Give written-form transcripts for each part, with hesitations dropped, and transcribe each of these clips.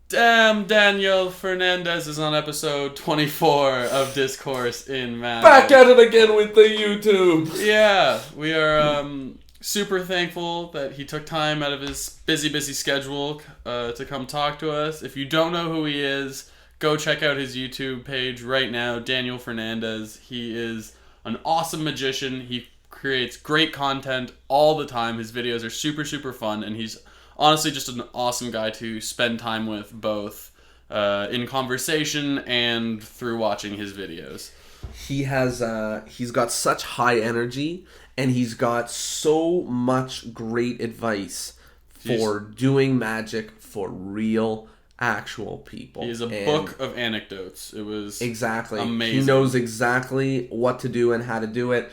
Damn, Daniel Fernandez is on episode 24 of Discourse in Magic. Back at it again with the YouTube. Yeah, we are super thankful that he took time out of his busy schedule to come talk to us. If you don't know who he is, go check out his YouTube page right now, Daniel Fernandez. He is an awesome magician. He creates great content all the time. His videos are super fun, and he's honestly just an awesome guy to spend time with, both in conversation and through watching his videos. He's got such high energy, and he's got so much great advice for doing magic for real, actual people. He is a book of anecdotes. It was exactly amazing. He knows exactly what to do and how to do it.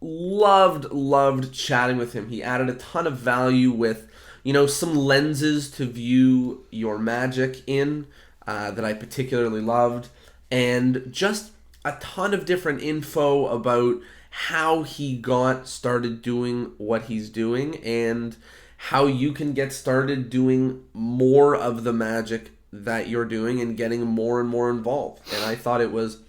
Loved chatting with him. He added a ton of value with, some lenses to view your magic in that I particularly loved, and just a ton of different info about how he got started doing what he's doing and how you can get started doing more of the magic that you're doing and getting more and more involved. And I thought it was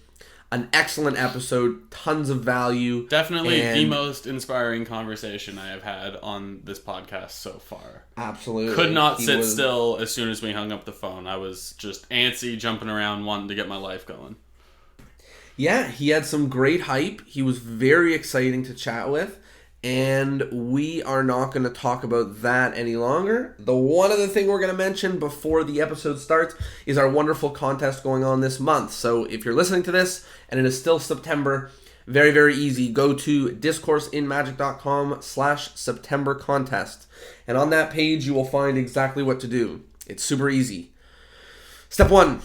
an excellent episode, tons of value. Definitely the most inspiring conversation I have had on this podcast so far. Absolutely. Could not sit still as soon as we hung up the phone. I was just antsy, jumping around, wanting to get my life going. Yeah, he had some great hype. He was very exciting to chat with. And we are not going to talk about that any longer. The one other thing we're going to mention before the episode starts is our wonderful contest going on this month. So if you're listening to this and it is still September, very, very easy. Go to discourseinmagic.com/September contest. And on that page, you will find exactly what to do. It's super easy. Step 1,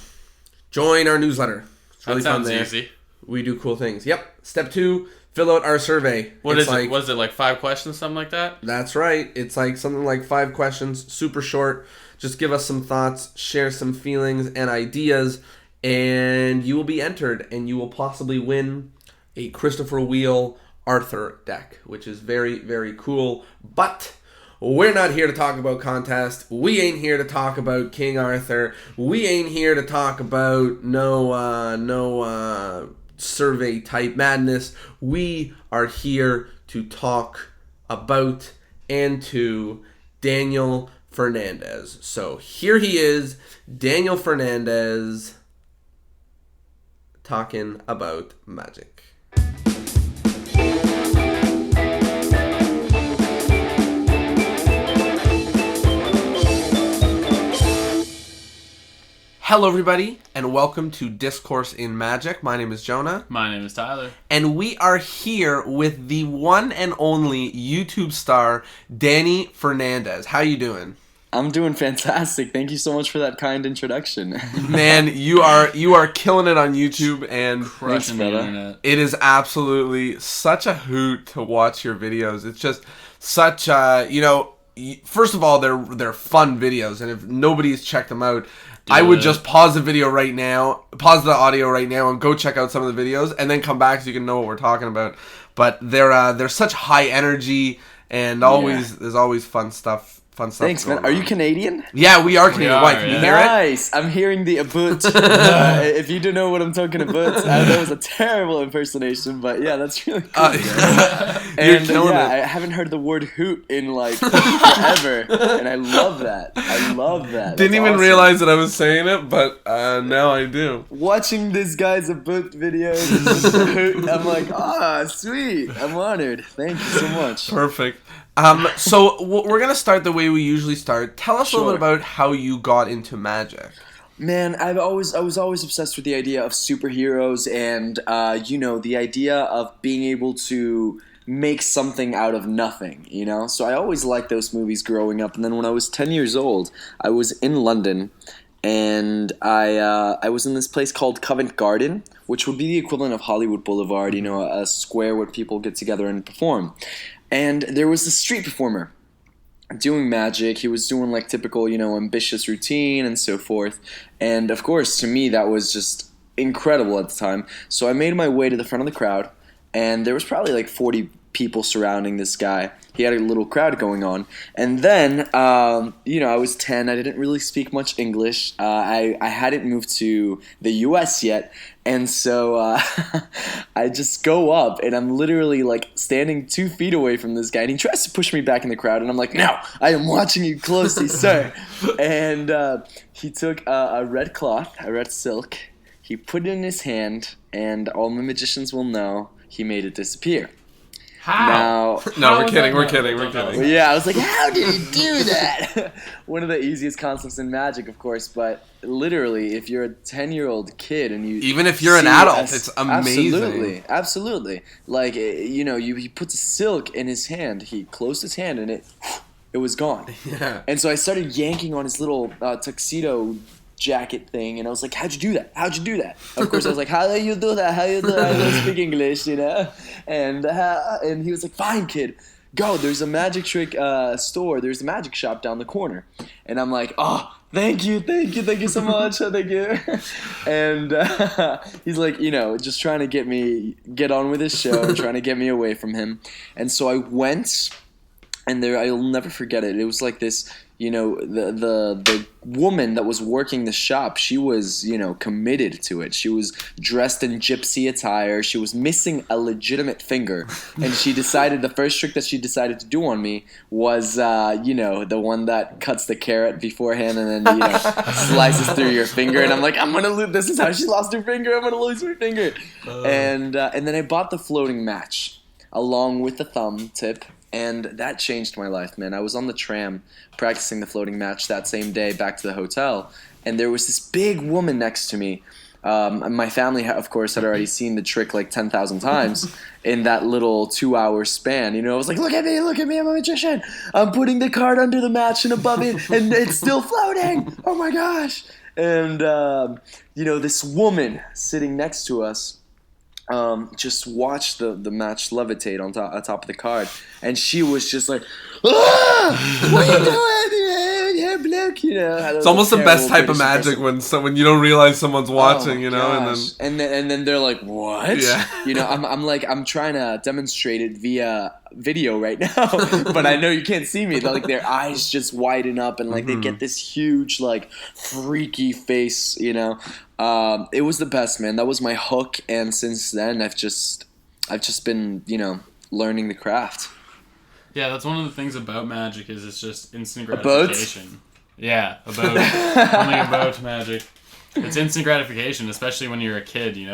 join our newsletter. It's really fun there. That sounds easy. We do cool things. Yep. Step 2, fill out our survey. What is it? Was it like 5 questions, something like that? That's right. It's like something like 5 questions, super short. Just give us some thoughts, share some feelings and ideas, and you will be entered, and you will possibly win a Christopher Wheel Arthur deck, which is very, very cool. But we're not here to talk about contest. We ain't here to talk about King Arthur. We ain't here to talk about no survey type madness. We are here to talk about and to Daniel Fernandez. So here he is, Daniel Fernandez, talking about magic. Hello everybody, and welcome to Discourse in Magic. My name is Jonah. My name is Tyler. And we are here with the one and only YouTube star, Danny Fernandez. How you doing? I'm doing fantastic. Thank you so much for that kind introduction. Man, you are killing it on YouTube, and Crushing the internet. It is absolutely such a hoot to watch your videos. It's just such first of all, they're fun videos, and if nobody's checked them out, I would just pause the video right now, pause the audio right now, and go check out some of the videos, and then come back so you can know what we're talking about. But they're such high energy, and there's always fun stuff. Thanks, man. Are you Canadian? Yeah, we are Canadian. Why? Can you hear it? Nice. I'm hearing the aboot. If you don't know what I'm talking about, that was a terrible impersonation, but yeah, that's really cool. And I haven't heard the word hoot in like forever, and I love that. Didn't even realize that I was saying it, but now I do. Watching this guy's aboot videos, I'm like, sweet. I'm honored. Thank you so much. Perfect. So we're gonna start the way we usually start. Tell us a little bit about how you got into magic. Man, I was always obsessed with the idea of superheroes and the idea of being able to make something out of nothing. So I always liked those movies growing up. And then when I was 10 years old, I was in London, and I was in this place called Covent Garden, which would be the equivalent of Hollywood Boulevard. A square where people get together and perform. And there was this street performer doing magic. He was doing like typical, ambitious routine and so forth. And of course, to me, that was just incredible at the time. So I made my way to the front of the crowd, and there was probably like 40 people surrounding this guy. He had a little crowd going on. And then, I was 10. I didn't really speak much English. I hadn't moved to the U.S. yet. And so I just go up, and I'm literally, like, standing 2 feet away from this guy. And he tries to push me back in the crowd. And I'm like, no, I am watching you closely, sir. And he took a red cloth, a red silk. He put it in his hand, and all the magicians will know he made it disappear. How? No, we're kidding. Yeah, I was like, how did he do that? One of the easiest concepts in magic, of course, but literally, if you're a 10-year-old kid and you... Even if you're an adult, it's amazing. Absolutely. Like, he puts a silk in his hand, he closed his hand, and it was gone. Yeah. And so I started yanking on his little tuxedo jacket thing, and I was like, how'd you do that? Of course I was like, how do you do that? I don't speak English, and he was like, fine, kid, go, there's a magic trick store, there's a magic shop down the corner. And I'm like, oh, thank you so much, thank you. And he's like, just trying to get on with his show, trying to get me away from him. And so I went, and I'll never forget it. It was like this, the woman that was working the shop, she was, committed to it. She was dressed in gypsy attire. She was missing a legitimate finger. And she decided, the first trick that she decided to do on me was, the one that cuts the carrot beforehand and then, slices through your finger. And I'm like, I'm going to lose. This is how she lost her finger. I'm going to lose my finger. And then I bought the floating match along with the thumb tip. And that changed my life, man. I was on the tram practicing the floating match that same day back to the hotel, and there was this big woman next to me. My family, of course, had already seen the trick like 10,000 times in that little 2-hour span. I was like, look at me, I'm a magician. I'm putting the card under the match and above it, and it's still floating. Oh my gosh. And, this woman sitting next to us, just watched the match levitate on top of the card, and she was just like, "Ah, what are you doing, yeah, Blake?" It's almost the best type of magic when you don't realize someone's watching, and then they're like, "What?" Yeah. I'm trying to demonstrate it via video right now, but I know you can't see me. Like their eyes just widen up, and like they get this huge, like freaky face, It was the best, man. That was my hook, and since then I've just been, learning the craft. Yeah, that's one of the things about magic is it's just instant gratification. Yeah, something about magic. It's instant gratification, especially when you're a kid, you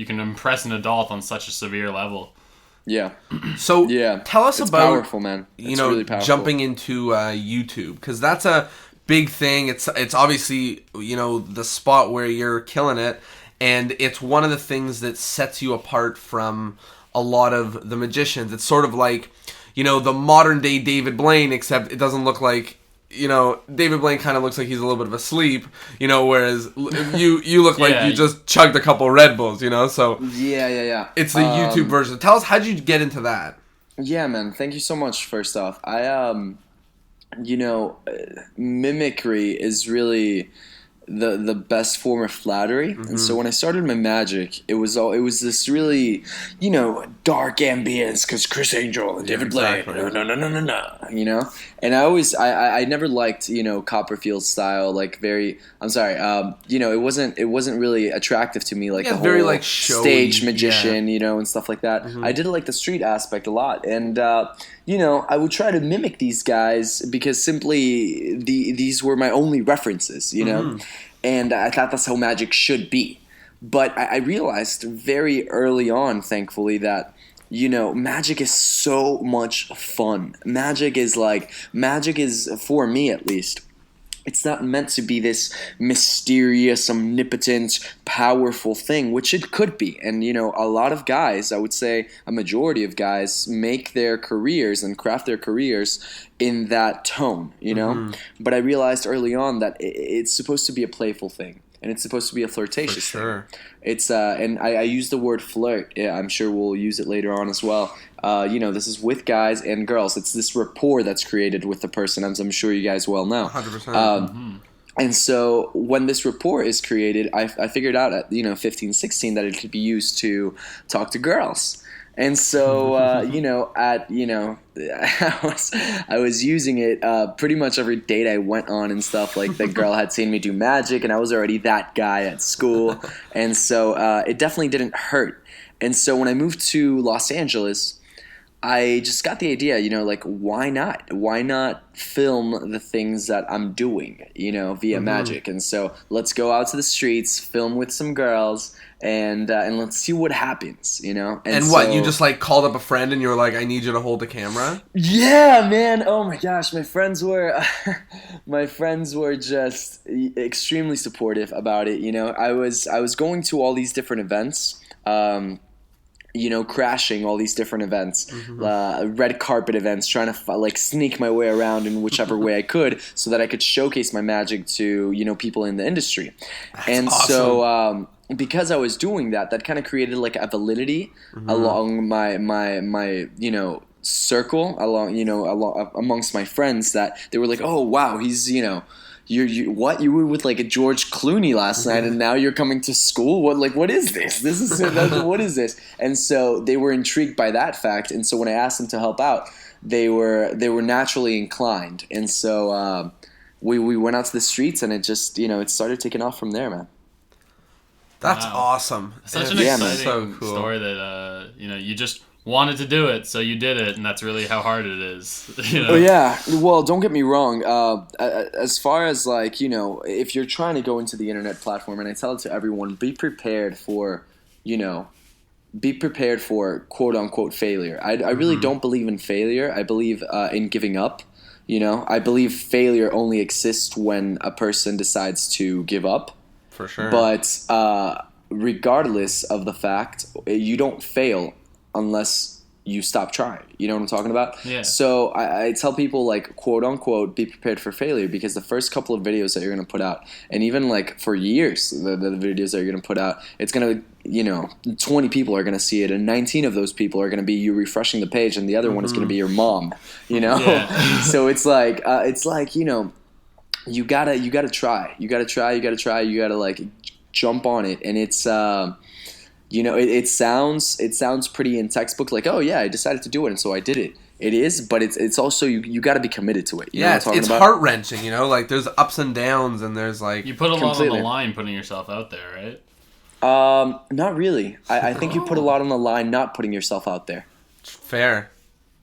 can impress an adult on such a severe level. Yeah. So tell us it's about powerful, man. It's really powerful. Jumping into YouTube, because that's a big thing. It's obviously, the spot where you're killing it, and it's one of the things that sets you apart from a lot of the magicians. It's sort of like, the modern day David Blaine, except it doesn't look like, David Blaine kind of looks like he's a little bit of asleep, whereas you look like you just chugged a couple Red Bulls, so yeah. It's the YouTube version. Tell us, how'd you get into that? Yeah, man. Thank you so much. First off, mimicry is really the best form of flattery. And so when I started my magic, it was this really, dark ambience because Chris Angel and David Blaine, no, and I never liked, Copperfield style, like very, I'm sorry, it wasn't really attractive to me, like the whole very like showy, stage magician, and stuff like that. I did like the street aspect a lot, and I would try to mimic these guys because simply these were my only references, and I thought that's how magic should be. But I realized very early on, thankfully, that magic is so much fun. Magic is, for me at least, it's not meant to be this mysterious, omnipotent, powerful thing, which it could be. And, a lot of guys, I would say a majority of guys, make their careers and craft their careers in that tone, But I realized early on that it's supposed to be a playful thing. And it's supposed to be a flirtatious thing. It's and I use the word flirt. Yeah, I'm sure we'll use it later on as well. This is with guys and girls. It's this rapport that's created with the person, as I'm sure you guys well know. 100%. And so when this rapport is created, I figured out at 15, 16 that it could be used to talk to girls. And so, I was using it pretty much every date I went on and stuff. Like, the girl had seen me do magic, and I was already that guy at school. And so it definitely didn't hurt. And so when I moved to Los Angeles, I just got the idea, like, why not? Why not film the things that I'm doing, via magic? And so let's go out to the streets, film with some girls, and let's see what happens, And what, you just, like, called up a friend and you were like, I need you to hold the camera? Yeah, man. Oh, my gosh. My friends were just extremely supportive about it, I was going to all these different events, crashing all these different events, red carpet events, trying to sneak my way around in whichever way I could so that I could showcase my magic to, people in the industry. That's awesome. So because I was doing that kind of created like a validity along my circle, along amongst my friends, that they were like, oh wow, he's you were with like a George Clooney last night, and now you're coming to school. What is this? What is this? And so they were intrigued by that fact. And so when I asked them to help out, they were naturally inclined. And so we went out to the streets, and it just it started taking off from there, man. That's awesome. Such an exciting story that you just wanted to do it, so you did it, and that's really how hard it is. Oh yeah. Well, don't get me wrong. As far as if you're trying to go into the internet platform, and I tell it to everyone, be prepared for quote unquote failure. I really don't believe in failure. I believe in giving up. I believe failure only exists when a person decides to give up. For sure. But regardless of the fact, you don't fail unless you stop trying. You know what I'm talking about? Yeah. So I tell people, quote unquote, be prepared for failure, because the first couple of videos that you're going to put out, and even for years, the videos that you're going to put out, it's going to, 20 people are going to see it, and 19 of those people are going to be you refreshing the page, and the other one is going to be your mom, Yeah. So it's you gotta try. You gotta jump on it, and it's it sounds pretty in textbook, like, oh yeah, I decided to do it, and so I did it. It is, but it's also you got to be committed to it. You know what I'm talking it's about? heart wrenching. There's ups and downs, and there's you put a lot on the line putting yourself out there, right? Not really. I think you put a lot on the line not putting yourself out there. Fair.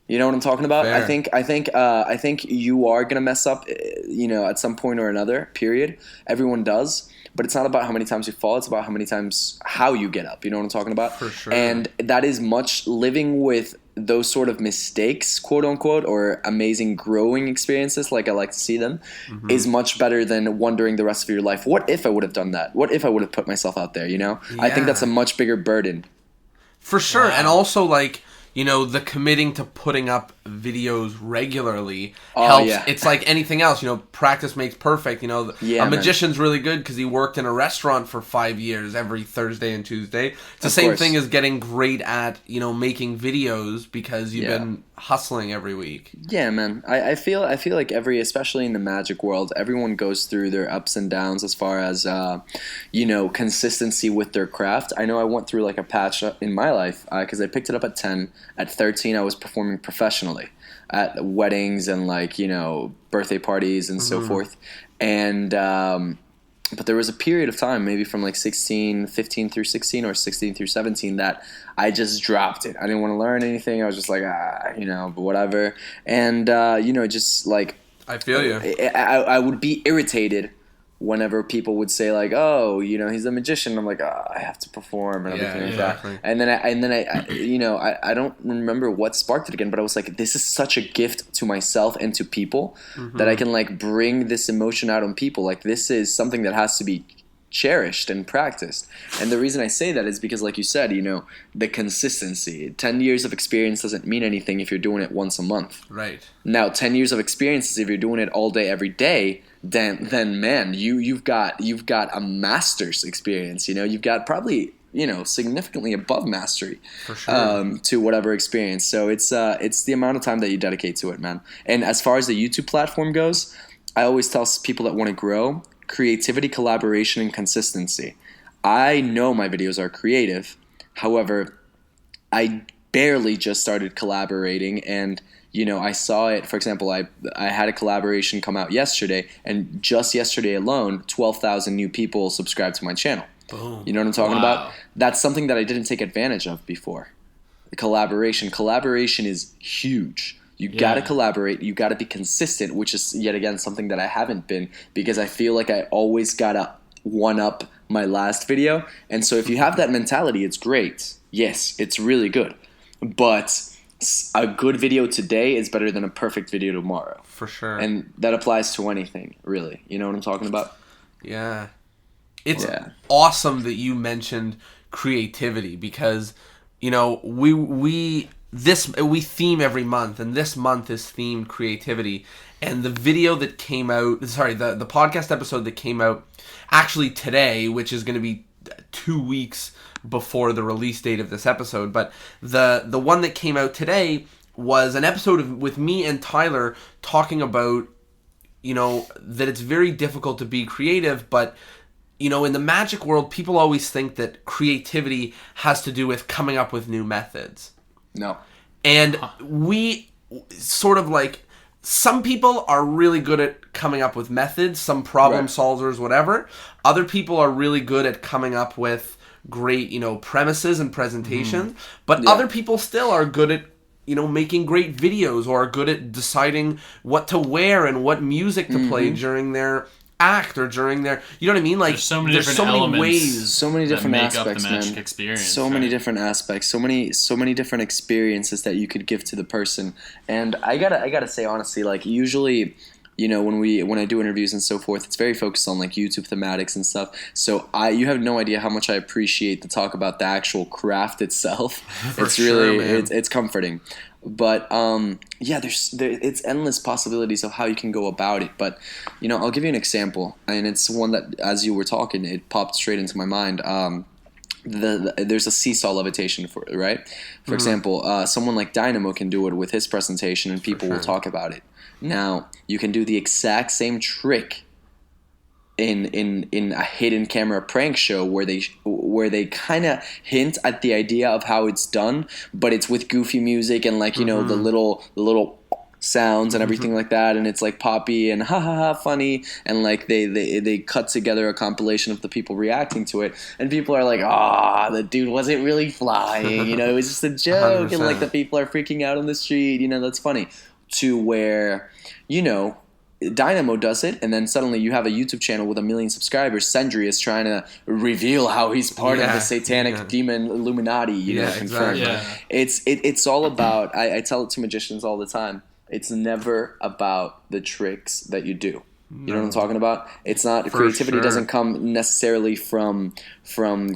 You know what I'm talking about? Fair. I think you are gonna mess up, at some point or another. Period. Everyone does, but it's not about how many times you fall. It's about how you get up. You know what I'm talking about? For sure. And that is much living with those sort of mistakes, quote unquote, or amazing growing experiences, like I like to see them, is much better than wondering the rest of your life, what if I would have done that? What if I would have put myself out there? I think that's a much bigger burden. For sure. Wow. And also the committing to putting up videos regularly helps. Yeah. It's like anything else, practice makes perfect. A magician's really good because he worked in a restaurant for 5 years every Thursday and Tuesday. It's the same thing as getting great at, making videos because you've been hustling every week. Yeah, man. I feel like especially in the magic world, everyone goes through their ups and downs as far as, consistency with their craft. I know I went through a patch in my life because I picked it up at 10. At 13, I was performing professionally at weddings and birthday parties and so forth. And but there was a period of time, maybe from 15 through 16 or 16 through 17, that I just dropped it. I didn't want to learn anything. I was just but whatever. And just I feel you. I would be irritated whenever people would say oh, he's a magician. I'm I have to perform and everything like that. And then I don't remember what sparked it again, but I was this is such a gift to myself and to people that I can bring this emotion out on people. This is something that has to be cherished and practiced. And the reason I say that is because, like you said, the consistency. 10 years of experience doesn't mean anything if you're doing it once a month. Right. Now, 10 years of experience is if you're doing it all day, every day, then man, you've got a master's experience. You've got probably significantly above mastery, for sure, to whatever experience. So it's the amount of time that you dedicate to it, man. And as far as the YouTube platform goes, I always tell people that want to grow: creativity, collaboration, and consistency. I know my videos are creative. However, I barely just started collaborating, and I saw it. For example, I had a collaboration come out yesterday, and just yesterday alone, 12,000 new people subscribed to my channel. Boom. You know what I'm talking Wow. about? That's something that I didn't take advantage of before. The collaboration is huge. You got to collaborate. You got to be consistent, which is yet again something that I haven't been, because I feel like I always got to one up my last video. And so if you have that mentality, it's great. Yes, it's really good. But a good video today is better than a perfect video tomorrow. For sure. And that applies to anything, really. You know what I'm talking about? Yeah. It's awesome that you mentioned creativity, because we theme every month, and this month is themed creativity. And the video that came out, the podcast episode that came out actually today, which is going to be 2 weeks before the release date of this episode, but the one that came out today was an episode with me and Tyler talking about that it's very difficult to be creative, but in the magic world, people always think that creativity has to do with coming up with new methods. No. And we sort of some people are really good at coming up with methods, some problem solvers, whatever. Other people are really good at coming up with great, premises and presentations. But other people still are good at, making great videos, or are good at deciding what to wear and what music to play during their act or during their, you know what I mean? There's so many different elements, ways, so many different that make aspects, up the magic man. experience. So many different aspects, so many different experiences that you could give to the person. And I gotta say honestly, usually, when I do interviews and so forth, it's very focused on YouTube thematics and stuff. So you have no idea how much I appreciate to talk about the actual craft itself. It's really it's comforting. But it's endless possibilities of how you can go about it. But I'll give you an example, and it's one that, as you were talking, it popped straight into my mind. There's a seesaw levitation for it, right? For example, someone like Dynamo can do it with his presentation, and people will talk about it. Now you can do the exact same trick in a hidden camera prank show where they kind of hint at the idea of how it's done, but it's with goofy music and the little sounds and everything like that, and it's poppy and ha ha ha funny, and they cut together a compilation of the people reacting to it, and people are the dude wasn't really flying, it was just a joke, 100%. And the people are freaking out on the street, that's funny. To where Dynamo does it, and then suddenly you have a YouTube channel with 1 million subscribers. Sendry is trying to reveal how he's part of the satanic demon Illuminati. Confirmed. Yeah. It's all about. I tell it to magicians all the time. It's never about the tricks that you do. You know what I'm talking about? It's not creativity doesn't come necessarily from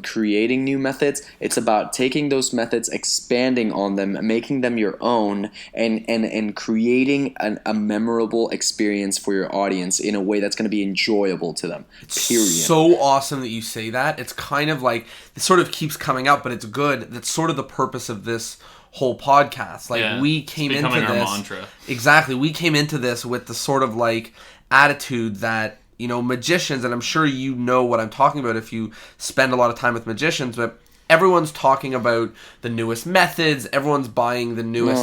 creating new methods. It's about taking those methods, expanding on them, making them your own, and creating a memorable experience for your audience in a way that's going to be enjoyable to them. Period. So awesome that you say that. It's kind of it sort of keeps coming up, but it's good. That's sort of the purpose of this whole podcast. We came into this, our mantra. Exactly. We came into this with the sort of attitude that magicians, and I'm sure what I'm talking about if you spend a lot of time with magicians, but everyone's talking about the newest methods, everyone's buying the newest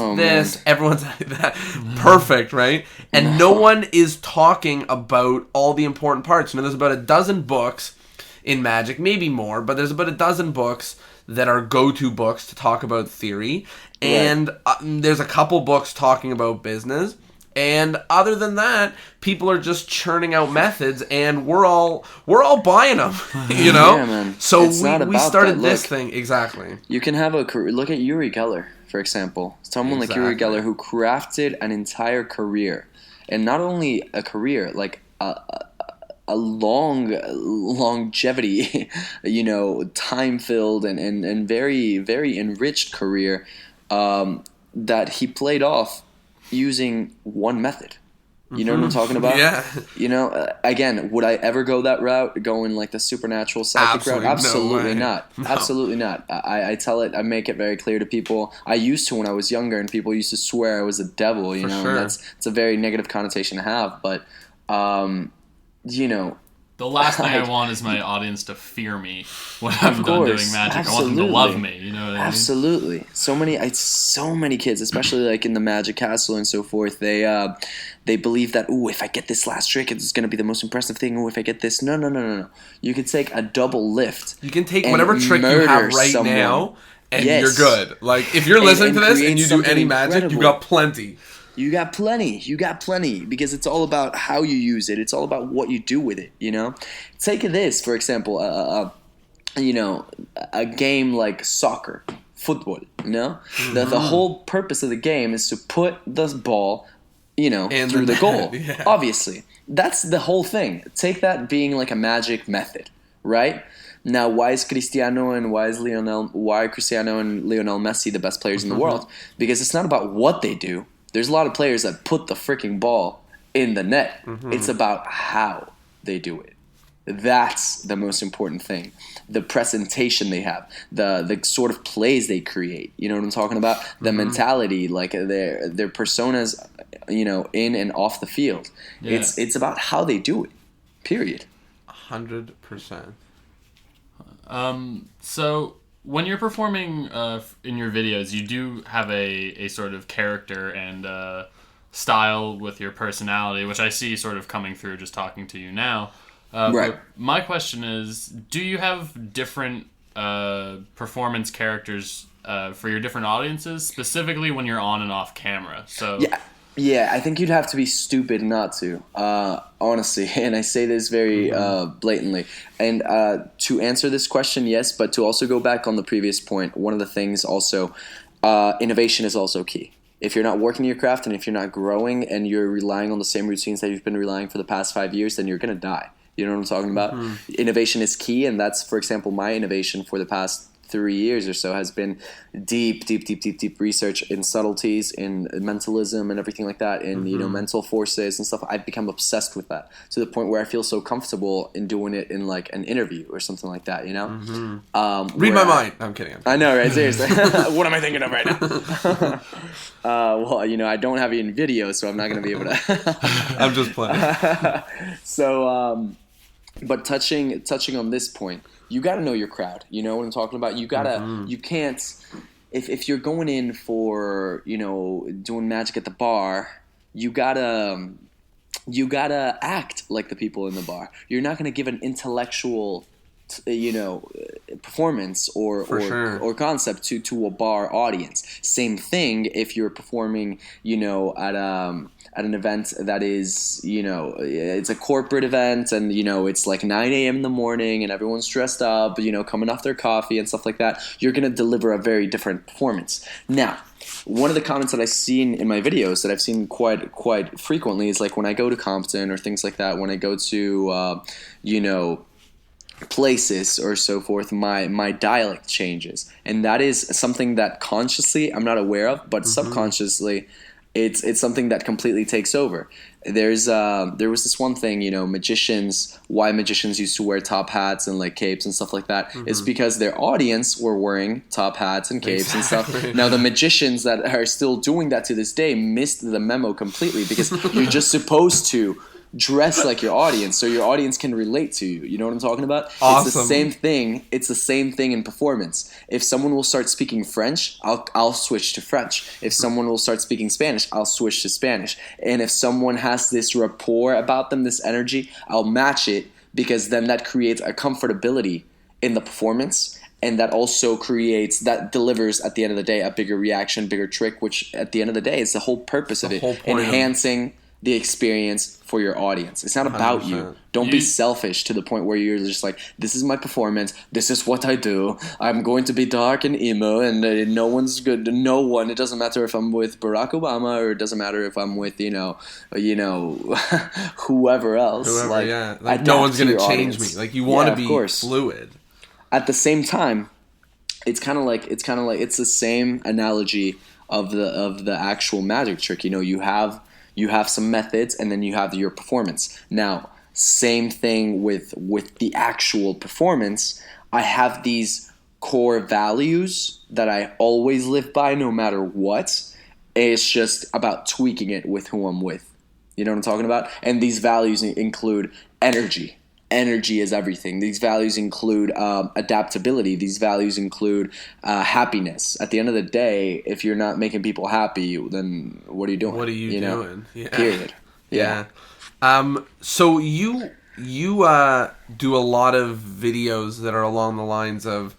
everyone's that perfect, right? And no one is talking about all the important parts. There's about a dozen books in magic, maybe more, but there's about a dozen books that are go-to books to talk about theory, and there's a couple books talking about business. And other than that, people are just churning out methods, and we're all buying them, Yeah, man. So we started this thing exactly. You can have a career. Look at Uri Geller, for example. Someone like Uri Geller who crafted an entire career, and not only a career, a long longevity, time filled and very very enriched career that he played off using one method. You know what I'm talking about? Yeah. Again, would I ever go that route, going the supernatural psychic route? Absolutely not. No. Absolutely not. I tell it, I make it very clear to people. I used to when I was younger, and people used to swear I was a devil, For sure. And it's a very negative connotation to have, but The last thing I want is my audience to fear me when I'm done doing magic. Absolutely. I want them to love me. You know what I mean? Absolutely. So many kids, especially like in the Magic Castle and so forth, they believe that, ooh, if I get this last trick, it's going to be the most impressive thing. Ooh, if I get this, no. You can take a double lift. You can take whatever trick you have right now, and you're good. Like, if you're listening to this and you do any magic, you got plenty. You got plenty, because it's all about how you use it. It's all about what you do with it, you know? Take this, for example, a game like soccer, football, you know? Mm-hmm. The whole purpose of the game is to put the ball, through the goal, obviously. That's the whole thing. Take that being like a magic method, right? Now, why are Cristiano and Lionel Messi the best players in the world? Because it's not about what they do. There's a lot of players that put the freaking ball in the net. Mm-hmm. It's about how they do it. That's the most important thing. The presentation they have, the sort of plays they create. You know what I'm talking about? The mentality, like their personas, in and off the field. Yeah. It's about how they do it. Period. 100%. So when you're performing in your videos, you do have a sort of character and style with your personality, which I see sort of coming through just talking to you now. Right. But my question is, do you have different performance characters for your different audiences, specifically when you're on and off camera? So Yeah, I think you'd have to be stupid not to, honestly, and I say this very blatantly. And to answer this question, yes, but to also go back on the previous point, one of the things also, innovation is also key. If you're not working your craft and if you're not growing and you're relying on the same routines that you've been relying for the past 5 years, then you're going to die. You know what I'm talking about? Innovation is key, and that's, for example, my innovation for the past 3 years or so has been deep research in subtleties, in mentalism and everything like that, in mental forces and stuff. I've become obsessed with that to the point where I feel so comfortable in doing it in like an interview or something like that, you know? Read my mind. I'm kidding. I know, right? Seriously. What am I thinking of right now? Well, I don't have you in video, so I'm not going to be able to. I'm just playing. So, but touching on this point, you got to know your crowd. You know what I'm talking about? You got to, you can't, if you're going in for, doing magic at the bar, you got to act like the people in the bar. You're not going to give an intellectual, performance or concept to a bar audience. Same thing if you're performing, at an event that is, it's a corporate event and, it's like 9 a.m. in the morning and everyone's dressed up, coming off their coffee and stuff like that. You're going to deliver a very different performance. Now, one of the comments that I've seen in my videos that I've seen quite frequently is like when I go to Compton or things like that, when I go to, places or so forth, my dialect changes. And that is something that consciously I'm not aware of, but subconsciously it's something that completely takes over. There was this one thing, why magicians used to wear top hats and like capes and stuff like that is because their audience were wearing top hats and capes and stuff. Now the magicians that are still doing that to this day missed the memo completely, because you're just supposed to dress like your audience so your audience can relate to you. You know what I'm talking about? Awesome. It's the same thing. It's the same thing in performance. If someone will start speaking French, I'll switch to French. If someone will start speaking Spanish, I'll switch to Spanish. And if someone has this rapport about them, this energy, I'll match it, because then that creates a comfortability in the performance. And that also delivers at the end of the day a bigger reaction, bigger trick, which at the end of the day is the whole purpose of it. Enhancing the experience for your audience. It's not about 100%. you. Don't be selfish to the point where you're just like, this is my performance, this is what I do, I'm going to be dark and emo, and no one's good. No one. It doesn't matter if I'm with Barack Obama, or it doesn't matter if I'm with whoever else. Like no one's gonna change me. Like you want to be fluid. At the same time, it's kind of like it's the same analogy of the actual magic trick. You have some methods, and then you have your performance. Now, same thing with the actual performance. I have these core values that I always live by no matter what. It's just about tweaking it with who I'm with. You know what I'm talking about? And these values include energy. energy is everything. These values include adaptability. These values include happiness. At the end of the day, if you're not making people happy, then what are you doing? What are you doing? Yeah. Period. Yeah. So you do a lot of videos that are along the lines of,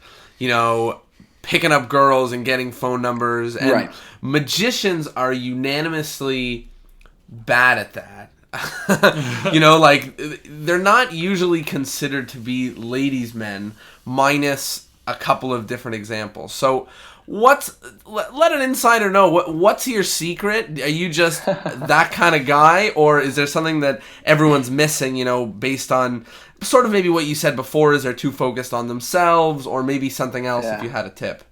picking up girls and getting phone numbers. And right. Magicians are unanimously bad at that. Like, they're not usually considered to be ladies' men, minus a couple of different examples. So let an insider know, what's your secret? Are you just that kind of guy, or is there something that everyone's missing, based on sort of maybe what you said before? Is they're too focused on themselves, or maybe something else? If you had a tip.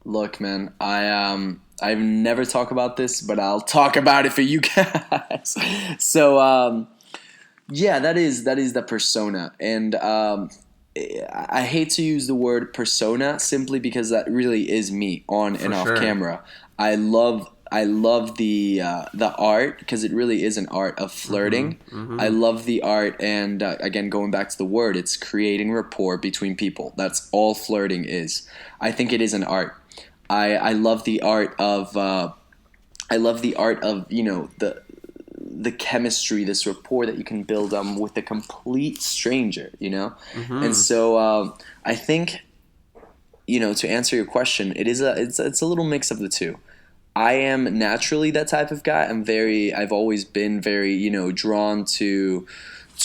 Look, man, I've never talked about this, but I'll talk about it for you guys. So, that is the persona. And I hate to use the word persona simply because that really is me on and off camera. I love the art, because it really is an art of flirting. I love the art, and again, going back to the word, it's creating rapport between people. That's all flirting is. I think it is an art. I love the art of the chemistry, this rapport that you can build with a complete stranger, And so I think, to answer your question, it's a little mix of the two. I am naturally that type of guy. I've always been very, drawn to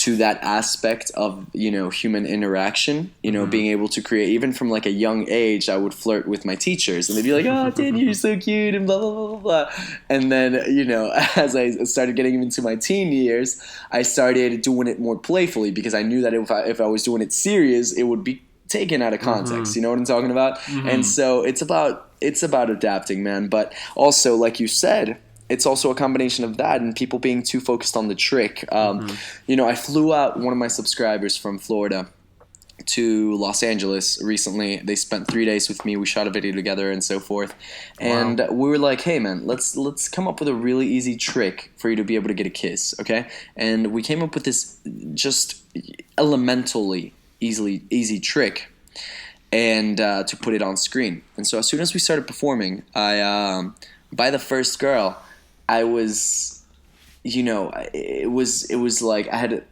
that aspect of, human interaction, being able to create. Even from like a young age, I would flirt with my teachers, and they'd be like, "Oh, Dan, you're so cute," and blah, blah, blah, blah, blah. And then, as I started getting into my teen years, I started doing it more playfully, because I knew that if I was doing it serious, it would be taken out of context. You know what I'm talking about? And so it's about adapting, man. But also, like you said, it's also a combination of that and people being too focused on the trick. I flew out one of my subscribers from Florida to Los Angeles recently. They spent 3 days with me. We shot a video together and so forth. And we were like, hey, man, let's come up with a really easy trick for you to be able to get a kiss, okay? And we came up with this just elementally easy trick, and to put it on screen. And so as soon as we started performing, by the first girl, I was, it was like I had.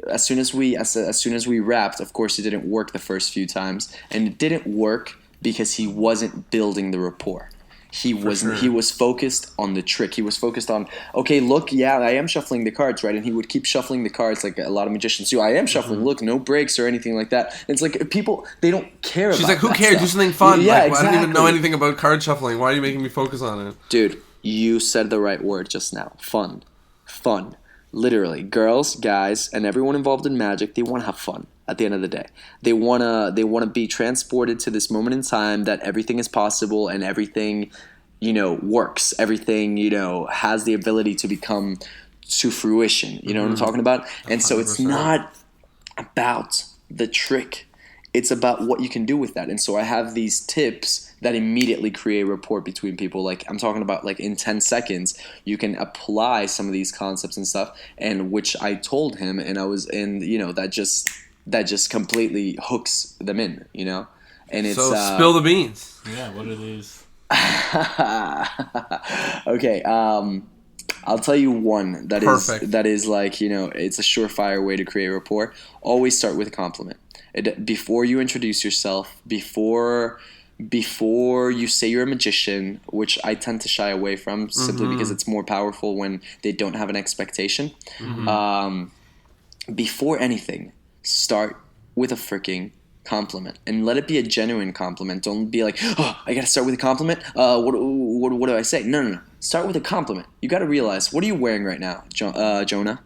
As soon as we wrapped, of course, it didn't work the first few times, and it didn't work because he wasn't building the rapport. He was focused on the trick. He was focused on, okay, look, yeah, I am shuffling the cards, right? And he would keep shuffling the cards like a lot of magicians do. I am shuffling. Look, no breaks or anything like that. And it's like people, they don't care about that. She's like, who cares? Do something fun. Yeah, like, exactly. I don't even know anything about card shuffling. Why are you making me focus on it? Dude, you said the right word just now. Fun. Literally, girls, guys, and everyone involved in magic, they want to have fun at the end of the day. They wanna be transported to this moment in time that everything is possible and everything, works. Everything, has the ability to become to fruition. You know what I'm talking about? And so it's not about the trick. It's about what you can do with that. And so I have these tips that immediately create rapport between people. Like I'm talking about, like in 10 seconds, you can apply some of these concepts and stuff, and which I told him, and that just completely hooks them in, And it's so spill the beans. Yeah, what are these? Okay, I'll tell you one that Perfect. is like, it's a surefire way to create rapport. Always start with a compliment. Before you introduce yourself, before you say you're a magician, which I tend to shy away from simply because it's more powerful when they don't have an expectation. Before anything, start with a freaking compliment, and let it be a genuine compliment. Don't be like, oh, I gotta start with a compliment. What do I say? No. Start with a compliment. You gotta realize, what are you wearing right now, Jonah?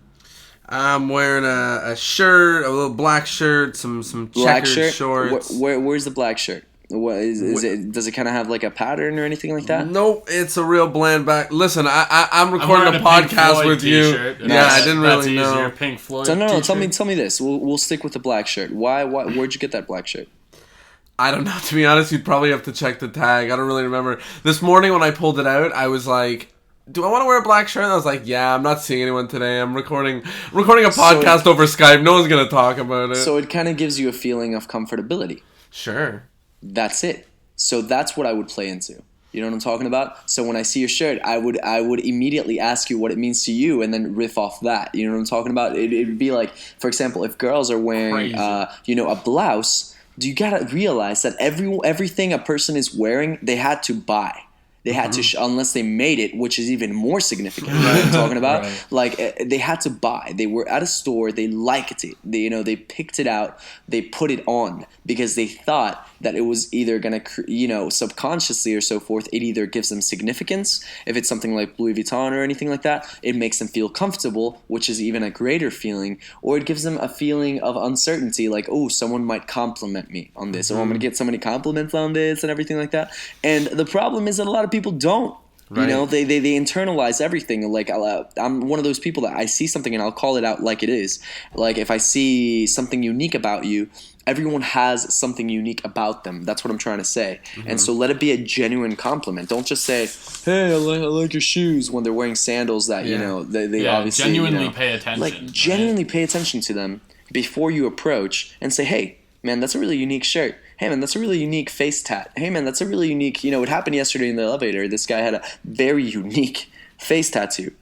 I'm wearing a shirt, a little black shirt, some Black checkered shirt? shorts. Where's the black shirt? What is it? Does it kind of have like a pattern or anything like that? Nope, it's a real bland back. Listen, I'm recording wearing a a Pink podcast Floyd with you. t-shirt. Yeah, I didn't That's really know. easier. Pink Floyd. So no, t-shirt. tell me this. We'll stick with the black shirt. Why? Where'd you get that black shirt? I don't know. To be honest, you'd probably have to check the tag. I don't really remember. This morning when I pulled it out, I was like, do I want to wear a black shirt? And I was like, yeah, I'm not seeing anyone today. I'm recording a podcast over Skype. No one's gonna talk about it. So it kind of gives you a feeling of comfortability. Sure. That's it. So that's what I would play into. You know what I'm talking about? So when I see your shirt, I would immediately ask you what it means to you, and then riff off that. You know what I'm talking about? It would be like, for example, if girls are wearing, a blouse, you gotta realize that everything a person is wearing, they had to buy. They had to, unless they made it, which is even more significant. You know what I'm talking about? Right. Like, they had to buy. They were at a store. They liked it. They picked it out. They put it on because they thought that it was either going to, subconsciously or so forth, it either gives them significance. If it's something like Louis Vuitton or anything like that, it makes them feel comfortable, which is even a greater feeling. Or it gives them a feeling of uncertainty, like, oh, someone might compliment me on this. Or I'm going to get so many compliments on this and everything like that. And the problem is that a lot of people don't. Right. You know, they internalize everything. Like, I'm one of those people that I see something and I'll call it out like it is. Like, if I see something unique about you, everyone has something unique about them. That's what I'm trying to say. And so let it be a genuine compliment. Don't just say, hey, I like your shoes, when they're wearing sandals that, they obviously... genuinely pay attention. Like, genuinely pay attention to them before you approach and say, hey, man, that's a really unique shirt. Hey, man, that's a really unique face tat. Hey, man, that's a really unique... it happened yesterday in the elevator. This guy had a very unique face tattoo.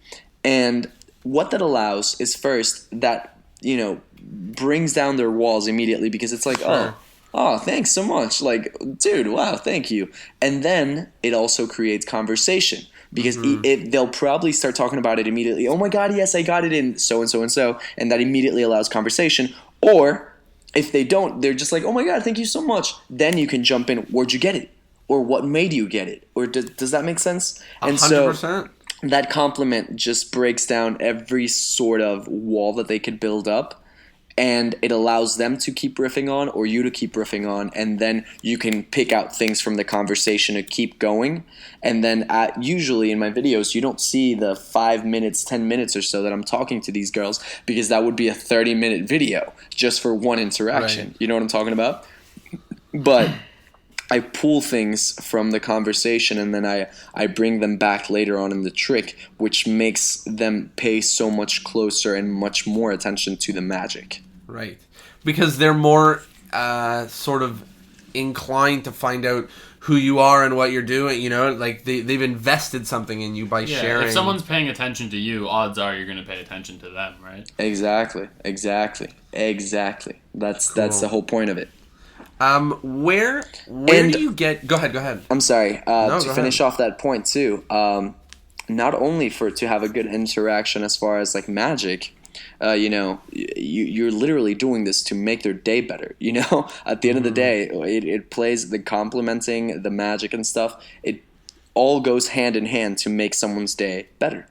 And what that allows is, first, that, brings down their walls immediately, because it's like, oh, thanks so much. Like, dude, wow, thank you. And then it also creates conversation, because they'll probably start talking about it immediately. Oh, my God, yes, I got it in so-and-so and so. And that immediately allows conversation. Or... if they don't, they're just like, oh my God, thank you so much. Then you can jump in, where'd you get it? Or what made you get it? Or does that make sense? And 100%. So that compliment just breaks down every sort of wall that they could build up. And it allows them to keep riffing on, or you to keep riffing on, and then you can pick out things from the conversation to keep going. And then usually in my videos, you don't see the 5 minutes, 10 minutes or so that I'm talking to these girls, because that would be a 30-minute video just for one interaction. Right. You know what I'm talking about? But I pull things from the conversation, and then I bring them back later on in the trick, which makes them pay so much closer and much more attention to the magic. Right. Because they're more sort of inclined to find out who you are and what you're doing, like they've invested something in you by sharing. If someone's paying attention to you, odds are you're going to pay attention to them, right? Exactly. That's the whole point of it. Where do you get... Go ahead. I'm sorry. To finish off that point too, not only to have a good interaction as far as like magic, you're literally doing this to make their day better. At the end of the day, it plays the complimenting, the magic and stuff. It all goes hand in hand to make someone's day better.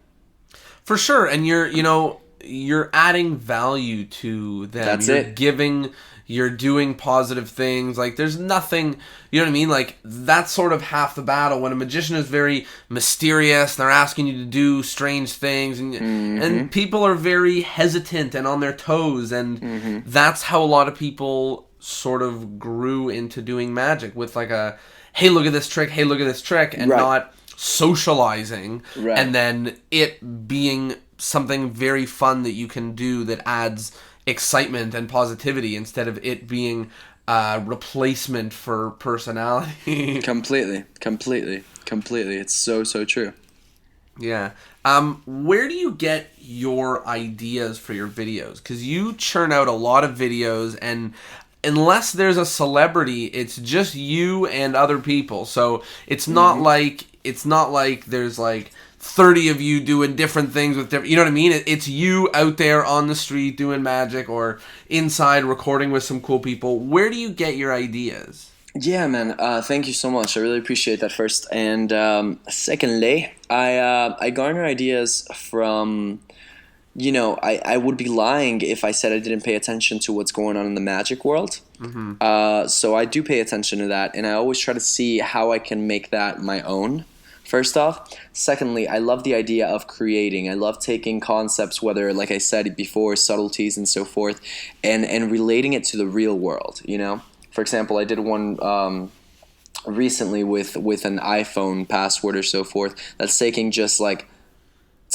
For sure, and you're adding value to them. That's you're it. Giving. You're doing positive things. Like, there's nothing, you know what I mean? Like, that's sort of half the battle. When a magician is very mysterious, they're asking you to do strange things, and people are very hesitant and on their toes, and that's how a lot of people sort of grew into doing magic, with like a, hey, look at this trick, and not socializing, and then it being something very fun that you can do that adds excitement and positivity, instead of it being a replacement for personality. Completely. It's so true. Yeah. Where do you get your ideas for your videos? Because you churn out a lot of videos, and unless there's a celebrity, it's just you and other people. So it's not like there's like 30 of you doing different things with different, you know what I mean? It's you out there on the street doing magic, or inside recording with some cool people. Where do you get your ideas? Yeah, man. Thank you so much. I really appreciate that, first. And secondly, I garner ideas from, I would be lying if I said I didn't pay attention to what's going on in the magic world. So I do pay attention to that, and I always try to see how I can make that my own. First off. Secondly, I love the idea of creating. I love taking concepts, whether, like I said before, subtleties and so forth, and relating it to the real world, For example, I did one recently with an iPhone password or so forth, that's taking just like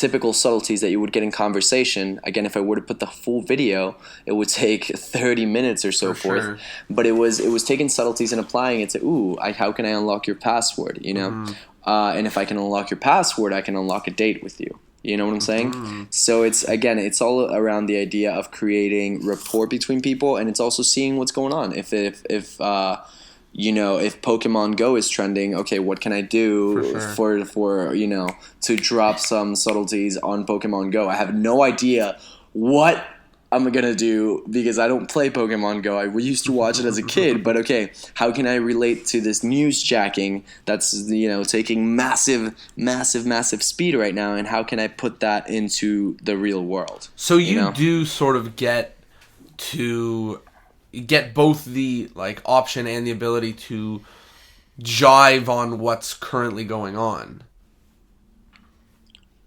typical subtleties that you would get in conversation. Again, if I were to put the full video, it would take 30 minutes or so forth. Sure. But it was taking subtleties and applying it to, how can I unlock your password, and if I can unlock your password, I can unlock a date with you. You know what I'm saying? So it's all around the idea of creating rapport between people, and it's also seeing what's going on. If Pokemon Go is trending, okay, what can I do for to drop some subtleties on Pokemon Go? I have no idea what I'm gonna do because I don't play Pokemon Go. We used to watch it as a kid, but okay, how can I relate to this news jacking that's taking massive speed right now, and how can I put that into the real world? So you do sort of get both the like option and the ability to jive on what's currently going on.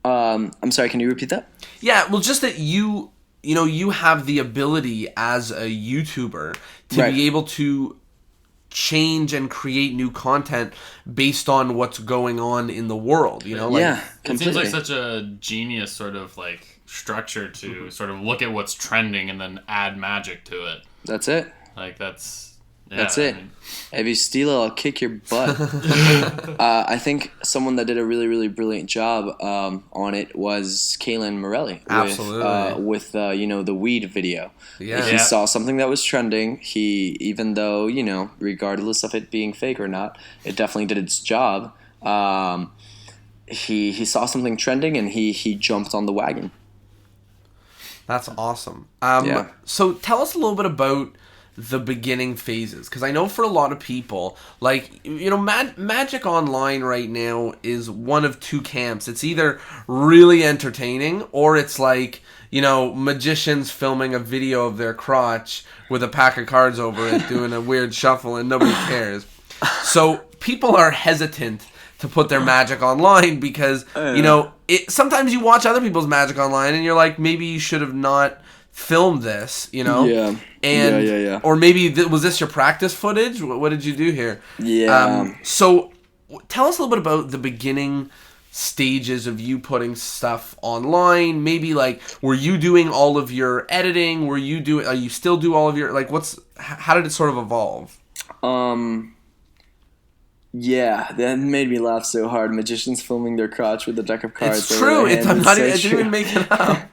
I'm sorry, can you repeat that? Yeah, well, just that you have the ability as a YouTuber to be able to change and create new content based on what's going on in the world, Yeah, it seems completely. like such a genius sort of like structure to sort of look at what's trending and then add magic to it. That's it. Like that's it. If you steal it, I'll kick your butt. I think someone that did a really, really brilliant job on it was Kaylin Morelli. Absolutely. With the weed video. Yeah. He saw something that was trending. He, even though, regardless of it being fake or not, it definitely did its job. He saw something trending and he jumped on the wagon. That's awesome. Yeah. So tell us a little bit about the beginning phases, because I know for a lot of people, like, Magic Online right now is one of two camps. It's either really entertaining or it's like, magicians filming a video of their crotch with a pack of cards over it doing a weird shuffle and nobody cares. So people are hesitant to put their Magic online because, sometimes you watch other people's Magic Online and you're like, maybe you should have not filmed this, Yeah. And Yeah. or maybe was this your practice footage? What did you do here? Yeah. So tell us a little bit about the beginning stages of you putting stuff online. Maybe like, were you doing all of your editing? Are you still do all of your, like, how did it sort of evolve? Yeah, that made me laugh so hard. Magicians filming their crotch with a deck of cards. It's true. I didn't true. even make it up.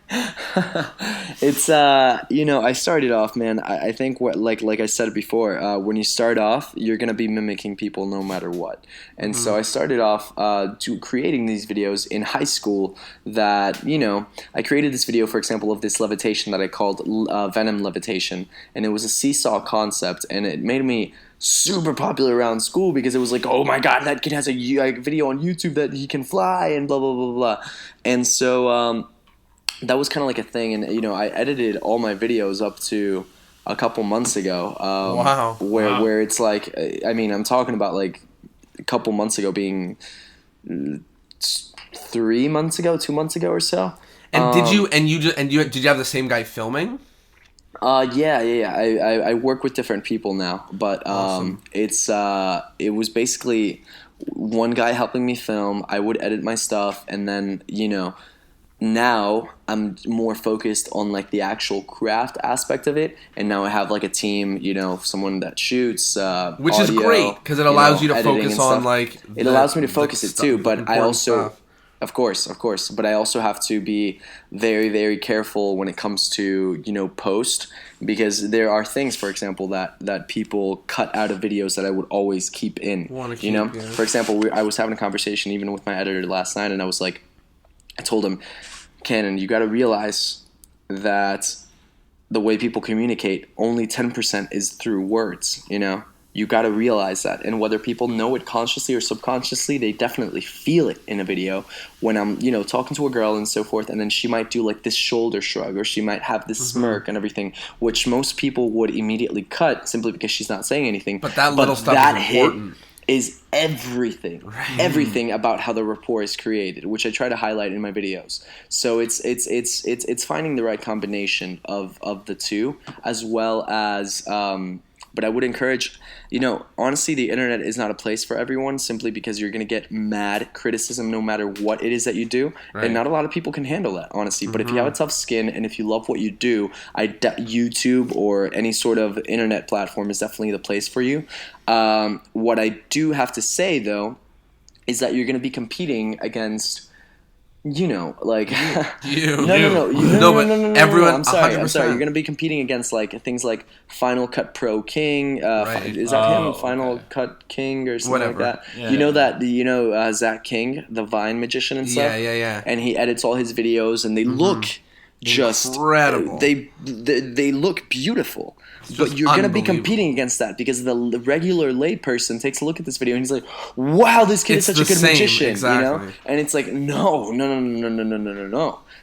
It's I started off, man. I think what like I said before, when you start off, you're gonna be mimicking people no matter what. And so I started off creating these videos in high school. That I created this video, for example, of this levitation that I called Venom levitation, and it was a seesaw concept, and it made me super popular around school because it was like, oh my god, that kid has a video on YouTube that he can fly and blah blah blah blah. And so that was kind of like a thing, and I edited all my videos up to a couple months ago. Wow. Where it's like, I'm talking about like a couple months ago being 3 months ago, 2 months ago or so. And did you have the same guy filming? Yeah. I work with different people now, but Awesome. It was basically one guy helping me film. I would edit my stuff, and then now I'm more focused on like the actual craft aspect of it, and now I have like a team, someone that shoots, Which audio, is great because it allows you to editing focus and on stuff. like It allows me to focus it too, but I important also. stuff. Of course. But I also have to be very, very careful when it comes to, post, because there are things, for example, that people cut out of videos that I would always keep in. Yeah. For example, I was having a conversation even with my editor last night, and I was like, I told him, Cannon, you got to realize that the way people communicate, only 10% is through words, You got to realize that, and whether people know it consciously or subconsciously, they definitely feel it in a video. When I'm, talking to a girl and so forth, and then she might do like this shoulder shrug, or she might have this smirk and everything, which most people would immediately cut simply because she's not saying anything. But that little stuff is important. Is everything, everything about how the rapport is created, which I try to highlight in my videos. So it's finding the right combination of the two, as well as But I would encourage, honestly, the internet is not a place for everyone simply because you're going to get mad criticism no matter what it is that you do. Right. And not a lot of people can handle that, honestly. But if you have a tough skin and if you love what you do, YouTube or any sort of internet platform is definitely the place for you. What I do have to say, though, is that you're going to be competing against... No, but everyone. everyone, I'm sorry. 100%. You're gonna be competing against like things like Final Cut Pro King. Right. Is that him? Final Cut King or something Whatever. like that. Yeah. Zach King, the Vine magician and stuff. Yeah. And he edits all his videos, and they look just incredible. They look beautiful. But you're going to be competing against that because the regular layperson takes a look at this video and he's like, wow, this kid is such a good magician, exactly. And it's like, no.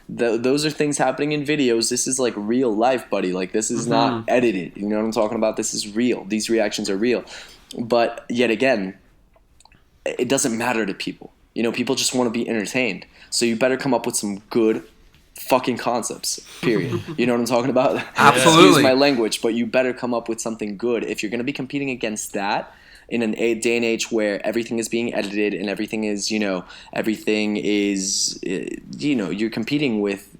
Those are things happening in videos. This is like real life, buddy. Like, this is not edited. You know what I'm talking about? This is real. These reactions are real. But yet again, it doesn't matter to people. People just want to be entertained. So you better come up with some good fucking concepts, period. You know what I'm talking about? Absolutely. Excuse my language, but you better come up with something good. If you're going to be competing against that in a day and age where everything is being edited and everything is, you're competing with,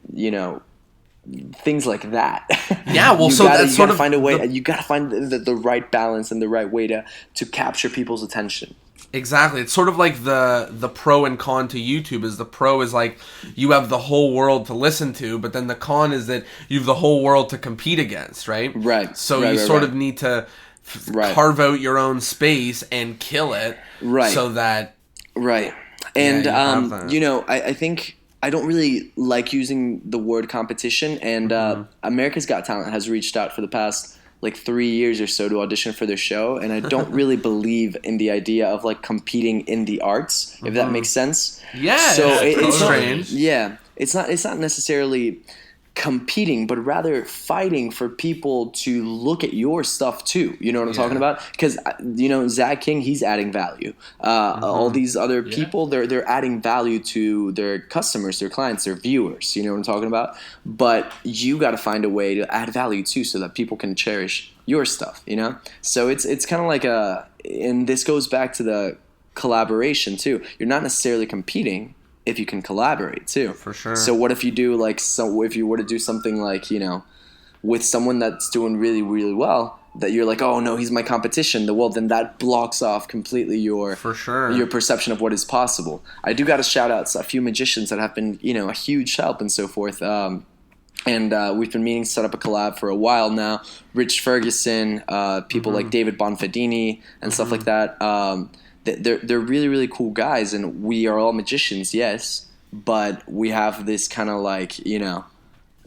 things like that. Yeah, well, that's sort of find a way. You got to find the right balance and the right way to capture people's attention. Exactly. It's sort of like the pro and con to YouTube is the pro is like you have the whole world to listen to, but then the con is that you have the whole world to compete against, right? Right. So you sort of need to carve out your own space and kill it. Right. So that... Right. And, that. I think... I don't really like using the word competition, and America's Got Talent has reached out for the past... 3 years or so to audition for their show, and I don't really believe in the idea of competing in the arts, if that makes sense. Yeah, so it's strange. It's not necessarily competing, but rather fighting for people to look at your stuff too. You know what I'm talking about? Because Zach King, he's adding value. All these other people, they're adding value to their customers, their clients, their viewers. You know what I'm talking about? But you got to find a way to add value too, so that people can cherish your stuff. So it's kind of like and this goes back to the collaboration too. You're not necessarily competing if you can collaborate too. For sure. So what if you do if you were to do something with someone that's doing really, really well, that you're like, oh no, he's my competition, then that blocks off completely your perception of what is possible. I do got to shout out a few magicians that have been, a huge help and so forth. And we've been meaning to set up a collab for a while now. Rich Ferguson, people like David Bonfadini and stuff like that. They're really, really cool guys, and we are all magicians, yes, but we have this kind of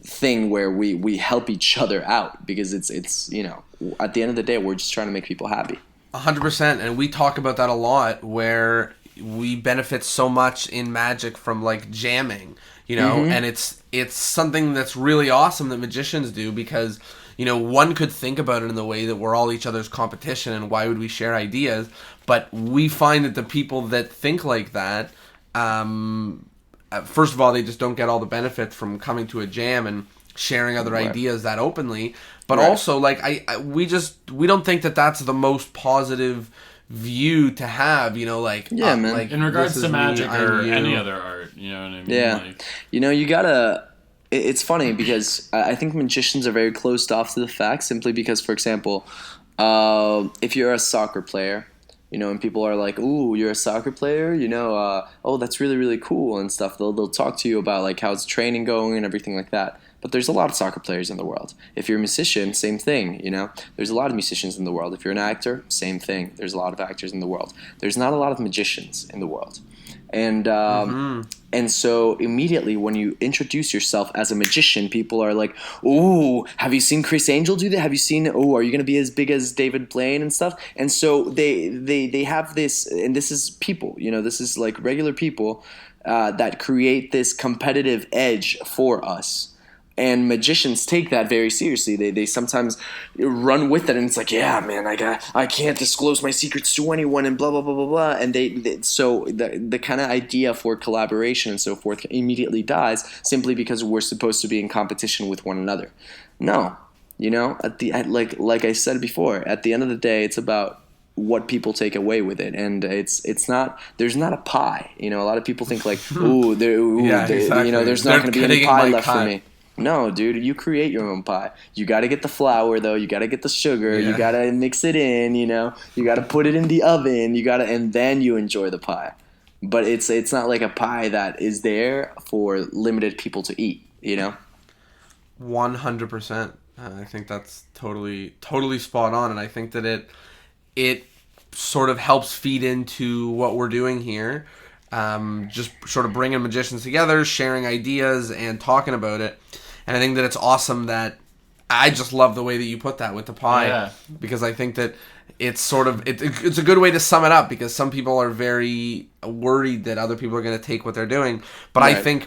thing where we help each other out because it's at the end of the day, we're just trying to make people happy. 100%, and we talk about that a lot, where we benefit so much in magic from jamming, and it's something that's really awesome that magicians do because one could think about it in the way that we're all each other's competition and why would we share ideas, but we find that the people that think like that, first of all, they just don't get all the benefit from coming to a jam and sharing other ideas that openly, but also we don't think that that's the most positive view to have, man. In regards to magic or any other art, you know what I mean? Yeah. You gotta... It's funny because I think magicians are very closed off to the fact simply because, for example, if you're a soccer player, and people are like, ooh, you're a soccer player, oh, that's really, really cool and stuff. They'll talk to you about how's training going and everything like that. But there's a lot of soccer players in the world. If you're a musician, same thing, There's a lot of musicians in the world. If you're an actor, same thing. There's a lot of actors in the world. There's not a lot of magicians in the world. And so immediately when you introduce yourself as a magician, people are like, ooh, have you seen Chris Angel do that? Have you seen, are you going to be as big as David Blaine and stuff? And so they have this, and this is people, this is regular people that create this competitive edge for us. And magicians take that very seriously. They sometimes run with it, and it's like, yeah, man, I can't disclose my secrets to anyone, and blah blah blah blah blah. And so the kind of idea for collaboration and so forth immediately dies simply because we're supposed to be in competition with one another. No, You know, like I said before, at the end of the day, it's about what people take away with it, and it's not, there's not a pie. You know, a lot of people think like, Exactly. you know, there's not going to be any pie left for me. No, dude, you create your own pie. You got to get the flour though. You got to get the sugar. Yeah. You got to mix it in. You know, you got to put it in the oven. And then you enjoy the pie. But it's not like a pie that is there for limited people to eat. You know. 100%. I think that's totally spot on, and I think that it sort of helps feed into what we're doing here. Just sort of bringing magicians together, sharing ideas, and talking about it. And I think that it's awesome that I just love the way that you put that with the pie, because I think that it's sort of it's a good way to sum it up, because some people are very worried that other people are going to take what they're doing, but Right.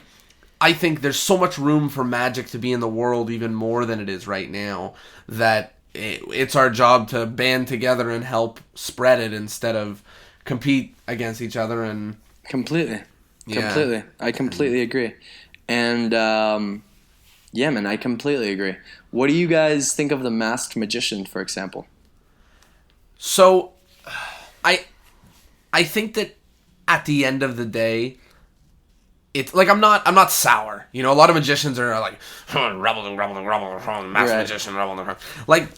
I think there's so much room for magic to be in the world, even more than it is right now, that it's our job to band together and help spread it instead of compete against each other. And Completely. Yeah. I completely agree. And yeah, man, I completely agree. What do you guys think of the masked magician, for example? So I think that at the end of the day, it's like I'm not sour. You know, a lot of magicians are like rebel, masked magician, rebel. Like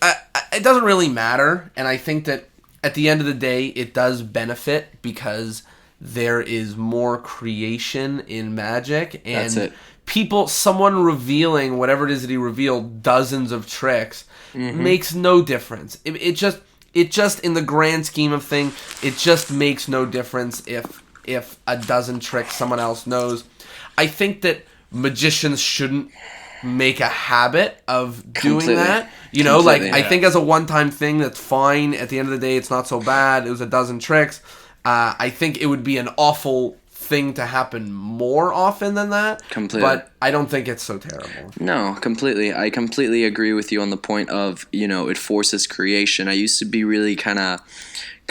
it doesn't really matter, and I think that at the end of the day, it does benefit because there is more creation in magic, and That's it. someone revealing whatever it is that he revealed, dozens of tricks, makes no difference. It just in the grand scheme of thing, it just makes no difference if a dozen tricks someone else knows. I think that magicians shouldn't make a habit of doing Completely. that. You know, like Completely, I think as a one-time thing, that's fine. At the end of the day, it's not so bad. It was a dozen tricks. I think it would be an awful thing to happen more often than that. Completely. But I don't think it's so terrible. No, completely. I completely agree with you on the point of, you know, it forces creation. I used to be really kind of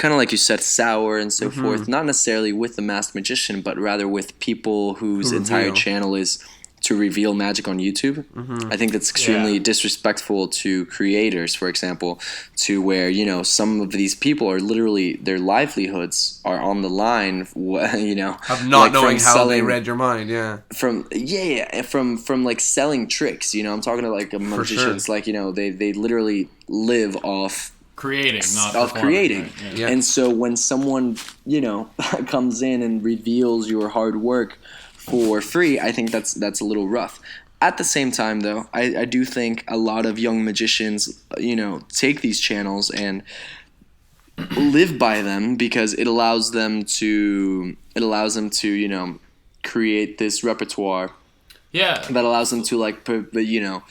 like you said, sour and so forth. Not necessarily with the masked magician, but rather with people whose entire channel is to reveal magic on YouTube. I think that's extremely disrespectful to creators, for example, to where, you know, some of these people are literally, their livelihoods are on the line, you know. Of not like knowing from how selling, they read your mind, from like selling tricks, you know. I'm talking to like magicians, like, you know, they literally live off Creating, not of performing, creating. right? Yeah. And so when someone, you know, comes in and reveals your hard work for free, I think that's a little rough. At the same time, though, I do think a lot of young magicians, you know, take these channels and live by them because it allows them to, you know, create this repertoire Yeah. that allows them to, like, you know,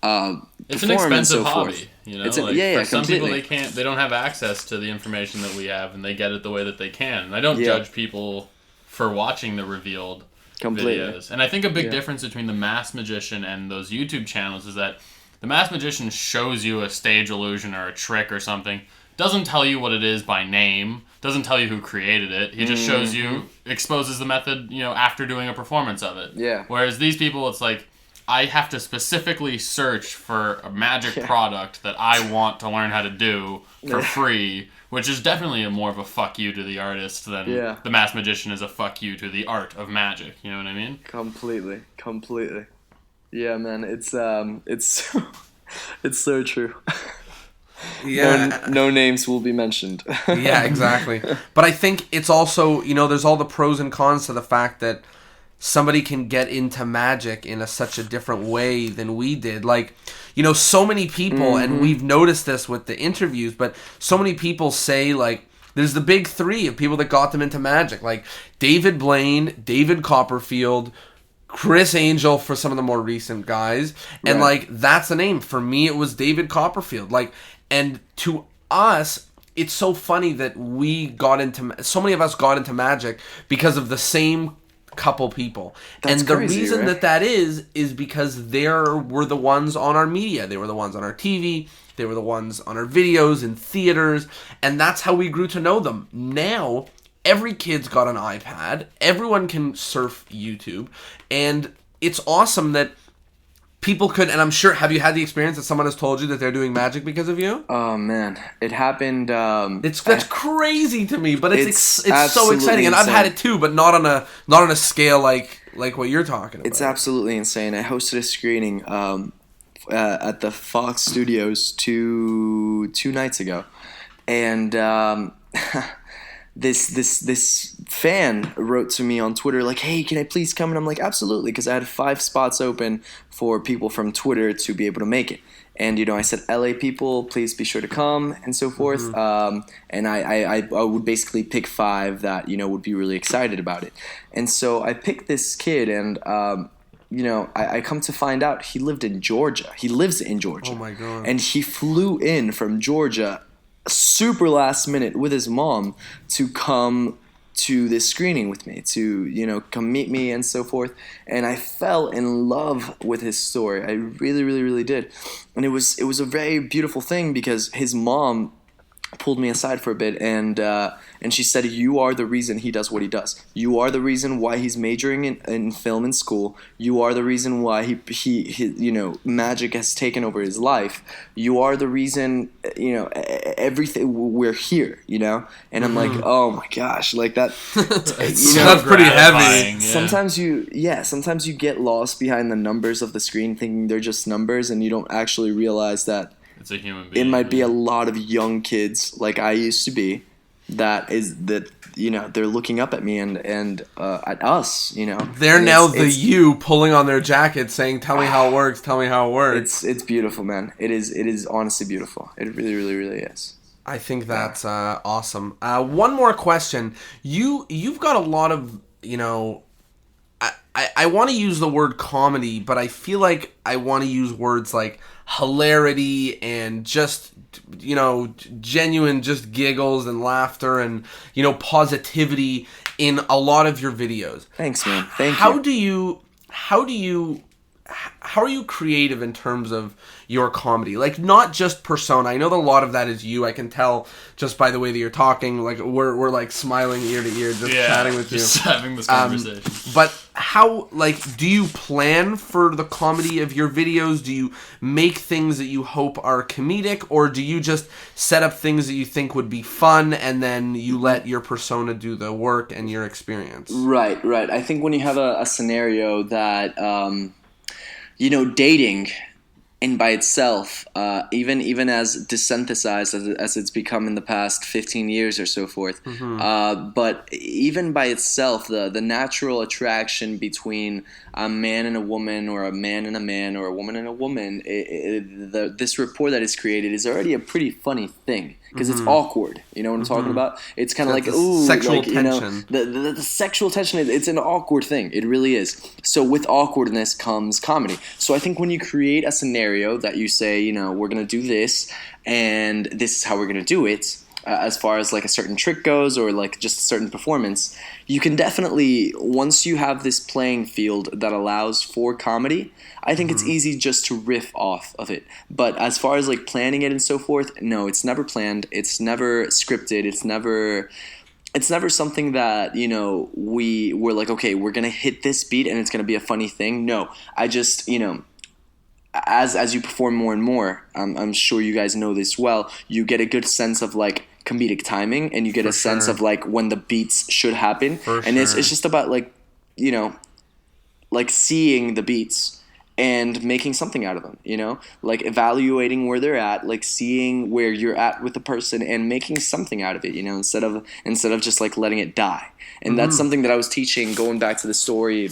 It's an perform and expensive so hobby, forth. you know. It's a- like, yeah, for some people, completely. they don't have access to the information that we have, and they get it the way that they can. And I don't Yeah. judge people for watching the revealed Completely. videos. And I think a big Yeah. difference between the masked magician and those YouTube channels is that the masked magician shows you a stage illusion or a trick or something, doesn't tell you what it is by name, doesn't tell you who created it. He just shows you, exposes the method, you know, after doing a performance of it. Yeah. Whereas these people, it's like, I have to specifically search for a magic product that I want to learn how to do for free, which is definitely more of a fuck you to the artist than the masked magician is a fuck you to the art of magic. You know what I mean? Completely. Yeah, man, it's it's so true. Yeah. No names will be mentioned. Yeah, exactly. But I think it's also, you know, there's all the pros and cons to the fact that somebody can get into magic in such a different way than we did. Like, you know, so many people, and we've noticed this with the interviews, but so many people say, like, there's the big three of people that got them into magic. Like, David Blaine, David Copperfield, Chris Angel for some of the more recent guys. And, like, that's the name. For me, it was David Copperfield. Like, and to us, it's so funny that so many of us got into magic because of the same couple people. That's and the crazy, reason right? that is because they were the ones on our media. They were the ones on our TV. They were the ones on our videos in theaters. And that's how we grew to know them. Now, every kid's got an iPad. Everyone can surf YouTube. And it's awesome that people could, and I'm sure, have you had the experience that someone has told you that they're doing magic because of you? Oh man, it happened. That's crazy to me, but it's so absolutely exciting, and I've insane. had it too, but not on a scale like what you're talking about. It's absolutely insane. I hosted a screening at the Fox Studios two nights ago, and this fan wrote to me on Twitter like, "Hey, can I please come?" And I'm like, "Absolutely," because I had 5 spots open for people from Twitter to be able to make it. And I said, "LA people, please be sure to come," and so forth. And I would basically pick 5 that would be really excited about it. And so I picked this kid, and I come to find out he lived in Georgia. He lives in Georgia. Oh my God. And he flew in from Georgia super last minute with his mom to come to this screening with me, to come meet me and so forth. And I fell in love with his story. I really, really, really did. And it was a very beautiful thing because his mom pulled me aside for a bit, and she said, "You are the reason he does what he does. You are the reason why he's majoring in film in school. You are the reason why he magic has taken over his life. You are the reason, everything. We're here, And I'm like, oh my gosh, like that. That's pretty heavy. Yeah. Sometimes you get lost behind the numbers of the screen, thinking they're just numbers, and you don't actually realize that It's a human being. it might be a lot of young kids like I used to be they're looking up at me and at us, They're And now it's- you pulling on their jacket saying, "Tell me how it works. Tell me how it works." it's beautiful, man. It is honestly beautiful. It really, really, really is. I think that's awesome. One more question. You've got a lot of I want to use the word comedy, but I feel like I want to use words like hilarity and just genuine just giggles and laughter and positivity in a lot of your videos. Thanks, man. Thank How are you creative in terms of your comedy? Like, not just persona. I know that a lot of that is you. I can tell just by the way that you're talking. Like, we're like smiling ear to ear, just chatting with just you, having this conversation. But how, do you plan for the comedy of your videos? Do you make things that you hope are comedic, or do you just set up things that you think would be fun and then you let your persona do the work and your experience? Right. I think when you have a scenario that dating in by itself, even as desynthesized as it's become in the past 15 years or so forth, but even by itself, the natural attraction between a man and a woman, or a man and a man, or a woman and a woman, this rapport that is created is already a pretty funny thing. Because it's awkward, you know what I'm talking about? It's kind of like, ooh, sexual like, tension. The sexual tension, it's an awkward thing. It really is. So with awkwardness comes comedy. So I think when you create a scenario that you say, we're going to do this, and this is how we're going to do it, as far as like a certain trick goes, or like just a certain performance, you can definitely, once you have this playing field that allows for comedy, I think it's easy just to riff off of it. But as far as like planning it and so forth, no, it's never planned. It's never scripted. It's never something that, we're like, okay, we're going to hit this beat and it's going to be a funny thing. No, I just, as you perform more and more, I'm sure you guys know this well, you get a good sense of like comedic timing, and you get a sense of like when the beats should happen. It's just about like, like seeing the beats and making something out of them, like evaluating where they're at, like seeing where you're at with the person and making something out of it, instead of just like letting it die. And that's something that I was teaching, going back to the story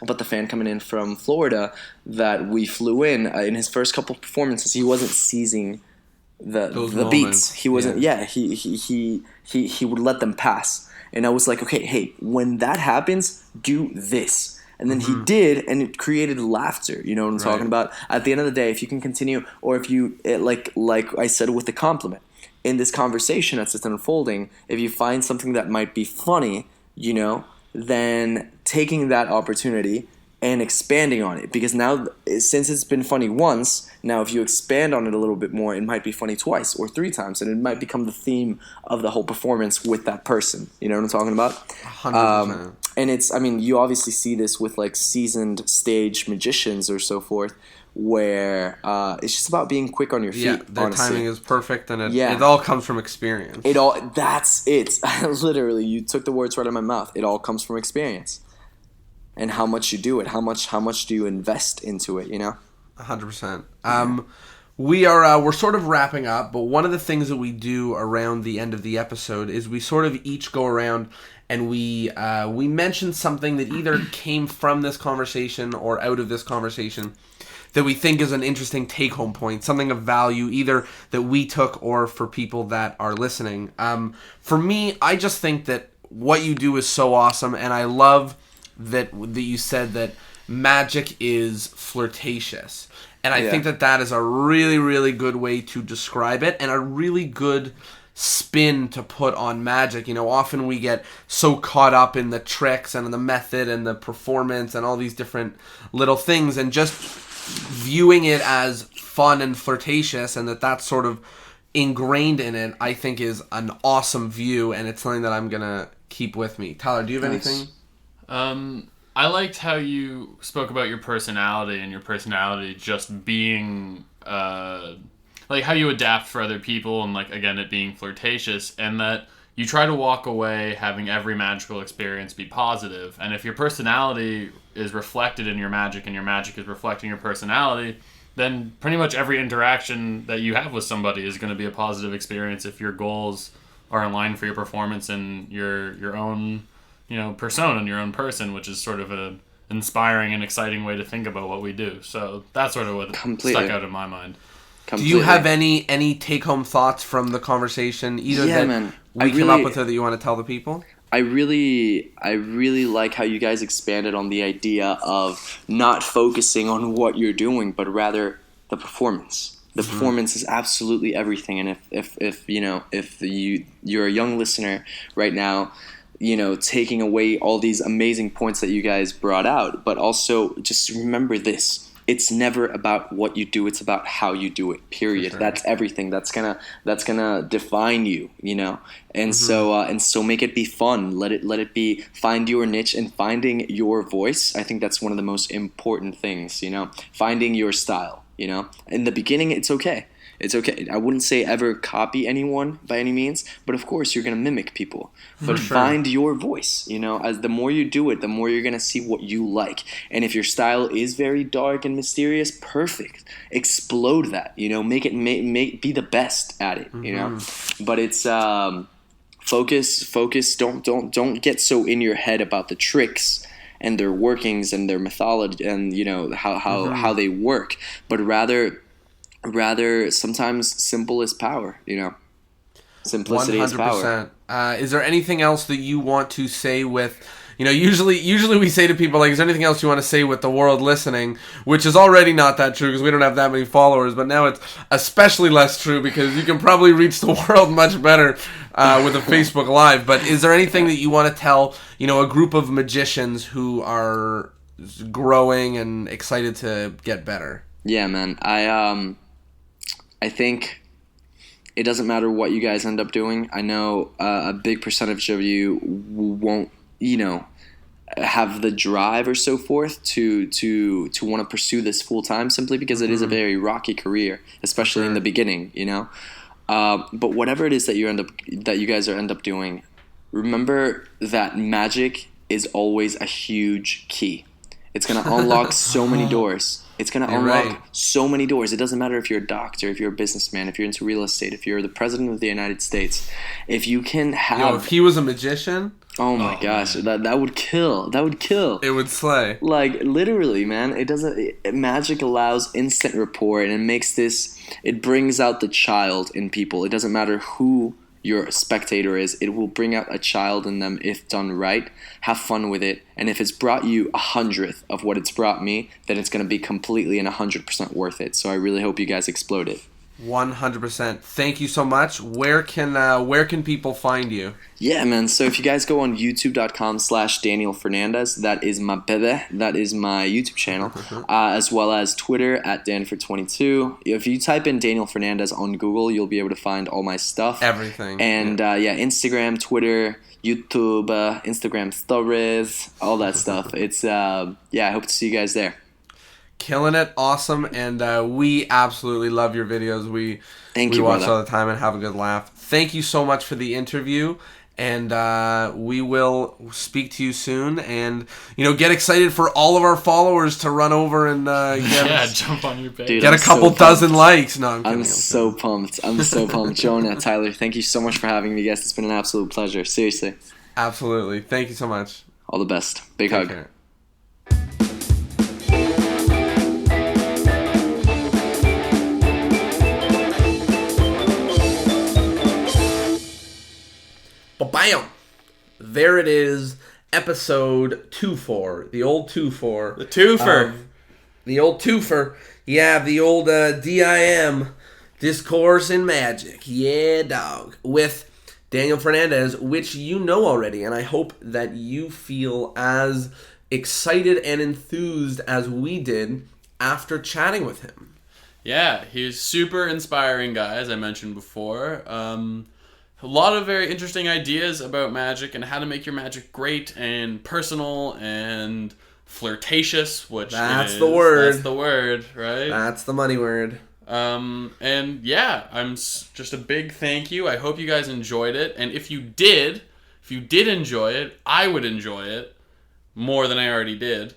about the fan coming in from Florida, that we flew in his first couple performances, he wasn't seizing the beats. He wasn't. Yeah, he would let them pass. And I was like, okay, hey, when that happens, do this. And then he did, and it created laughter. You know what I'm talking about? At the end of the day, if you can continue, or if you, like I said with the compliment, in this conversation as it's unfolding, if you find something that might be funny, then taking that opportunity and expanding on it. Because now, since it's been funny once, now if you expand on it a little bit more, it might be funny twice or 3 times, and it might become the theme of the whole performance with that person. You know what I'm talking about? 100%. And you obviously see this with like seasoned stage magicians or so forth, where it's just about being quick on your feet. Yeah, their honestly. timing is perfect, and Yeah. it all comes from experience. That's it. Literally, you took the words right out of my mouth. It all comes from experience. And how much you do it, how much do you invest into it, 100%. We're sort of wrapping up, but one of the things that we do around the end of the episode is we sort of each go around and we mention something that either came from this conversation or out of this conversation that we think is an interesting take-home point, something of value, either that we took or for people that are listening. For me, I just think that what you do is so awesome, and I love that you said that magic is flirtatious. And I think that is a really, really good way to describe it, and a really good spin to put on magic. Often we get so caught up in the tricks and the method and the performance and all these different little things, and just viewing it as fun and flirtatious, and that's sort of ingrained in it, I think is an awesome view, and it's something that I'm going to keep with me. Tyler, do you have anything? I liked how you spoke about your personality, and your personality just being, like how you adapt for other people, and like, again, it being flirtatious, and that you try to walk away having every magical experience be positive. And if your personality is reflected in your magic, and your magic is reflecting your personality, then pretty much every interaction that you have with somebody is going to be a positive experience if your goals are in line for your performance and your own persona and your own person, which is sort of a inspiring and exciting way to think about what we do. So that's sort of what stuck out in my mind. Completely. Do you have any take-home thoughts from the conversation, either that we came up with or that you want to tell the people? I really like how you guys expanded on the idea of not focusing on what you're doing, but rather the performance. The performance is absolutely everything. And if you're a young listener right now, taking away all these amazing points that you guys brought out, but also just remember this. It's never about what you do, it's about how you do it, period. Sure. That's everything. That's gonna define you, And so make it be fun. Let it be, find your niche and finding your voice. I think that's one of the most important things, finding your style, In the beginning, it's okay. It's okay. I wouldn't say ever copy anyone by any means, but of course you're going to mimic people. But find your voice, As the more you do it, the more you're going to see what you like. And if your style is very dark and mysterious, perfect. Explode that, Make it be the best at it, But it's focus. Don't get so in your head about the tricks and their workings and their methodology and how they work, but rather sometimes simple is power, Simplicity 100%. Is power. Is there anything else that you want to say with, usually we say to people, like, is there anything else you want to say with the world listening, which is already not that true because we don't have that many followers, but now it's especially less true because you can probably reach the world much better with a Facebook Live. But is there anything that you want to tell, a group of magicians who are growing and excited to get better? Yeah, man. I think it doesn't matter what you guys end up doing. I know a big percentage of you won't, have the drive or so forth to want to pursue this full time, simply because it is a very rocky career, especially in the beginning, But whatever it is that you guys end up doing, remember that magic is always a huge key. It's going to unlock so many doors. It's going to unlock so many doors. It doesn't matter if you're a doctor, if you're a businessman, if you're into real estate, if you're the president of the United States. If you can have... if he was a magician... Oh my gosh, that would kill. That would kill. It would slay. Like, literally, man. Magic allows instant rapport, and it brings out the child in people. It doesn't matter who your spectator is. It will bring out a child in them if done right. Have fun with it, and if it's brought you 100th of what it's brought me, then it's going to be completely and 100% worth it. So I really hope you guys explode it. 100%. Thank you so much. Where can people find you? Yeah, man. So if you guys go on youtube.com/Daniel Fernandez, that is my bebe. That is my YouTube channel, as well as Twitter @DanFord22. If you type in Daniel Fernandez on Google, you'll be able to find all my stuff. Everything. And Instagram, Twitter, YouTube, Instagram stories, all that stuff. It's I hope to see you guys there. killing it, awesome, and we absolutely love your videos. We watch all the time and have a good laugh. Thank you so much for the interview, and we will speak to you soon. And get excited for all of our followers to run over and jump on your page. Dude, get a couple dozen likes. No, I'm kidding. I'm so pumped. Jonah, Tyler, thank you so much for having me, guys. It's been an absolute pleasure. Seriously. Absolutely. Thank you so much. All the best. Big hug. Care. Bam! There it is, episode 24. The old 24. The twofer. The old twofer. Yeah, the old DIM. Discourse in Magic. Yeah, dog. With Daniel Fernandez, which you know already, and I hope that you feel as excited and enthused as we did after chatting with him. Yeah, he's super inspiring guy, as I mentioned before. A lot of very interesting ideas about magic and how to make your magic great and personal and flirtatious, which That's the word. That's the word, right? That's the money word. And yeah, just a big thank you. I hope you guys enjoyed it. And if you did enjoy it, I would enjoy it more than I already did.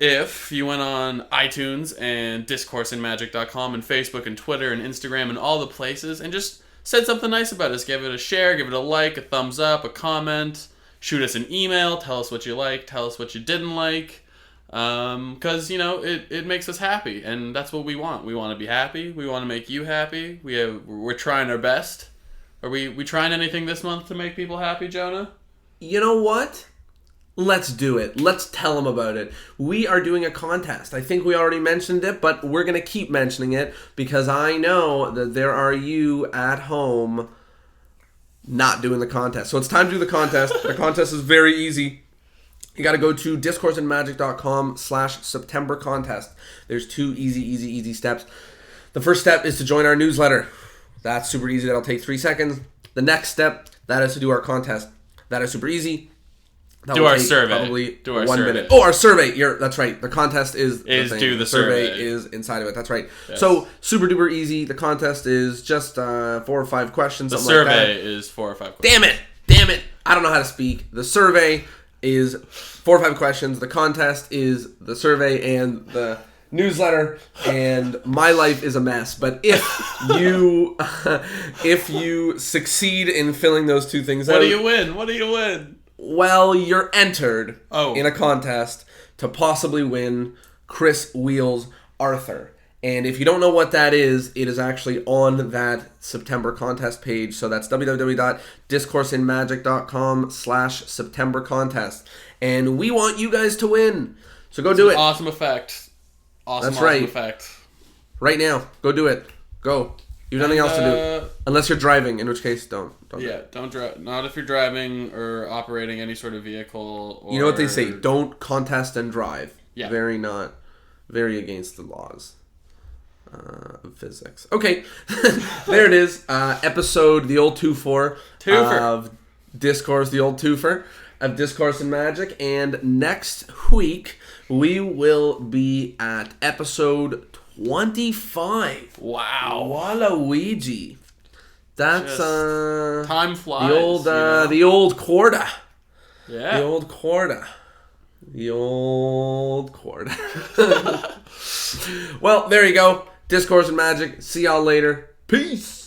If you went on iTunes and discourseinmagic.com and Facebook and Twitter and Instagram and all the places and just said something nice about us. Give it a share, give it a like, a thumbs up, a comment. Shoot us an email. Tell us what you liked. Tell us what you didn't like. Because, it makes us happy. And that's what we want. We want to be happy. We want to make you happy. We're trying our best. Are we trying anything this month to make people happy, Jonah? You know what? Let's do it. Let's tell them about it. We are doing a contest. I think we already mentioned it, but we're going to keep mentioning it because I know that there are you at home not doing the contest. So it's time to do the contest. The contest is very easy. You got to go to discourseinmagic.com/September contest. There's 2 easy steps. The first step is to join our newsletter. That's super easy. That'll take 3 seconds. The next step, that is to do our contest. That is super easy. Do our survey. Probably do our 1 survey. minute. Oh, our survey. That's right. The contest is do the survey survey. is inside of it. That's right. Yes. So super duper easy. The contest is just 4 or 5 questions. The something like survey that. is 4 or 5 questions. Damn it! I don't know how to speak. The survey is 4 or 5 questions. The contest is the survey and the newsletter, and my life is a mess. But if you succeed in filling those 2 things out, What do you win? well, you're entered Oh. in a contest to possibly win Chris Wheels Arthur. And if you don't know what that is, it is actually on that September contest page. So that's www.discourseinmagic.com/September contest. And we want you guys to win. So go do it. Awesome effect. Awesome right. effect. Right now. Go do it. Go. You have nothing else to do. Unless you're driving, in which case, don't do it. Don't drive. Not if you're driving or operating any sort of vehicle. Or... You know what they say? Don't contest and drive. Yeah. Very against the laws of physics. Okay. There it is. Episode, the old twofer. Of Discourse, the old twofer. Of Discourse in Magic. And next week, we will be at episode 25. Wow. Waluigi. That's time flies. The old quarter. Yeah. The old quarter. Well, there you go. Discourse in Magic. See y'all later. Peace.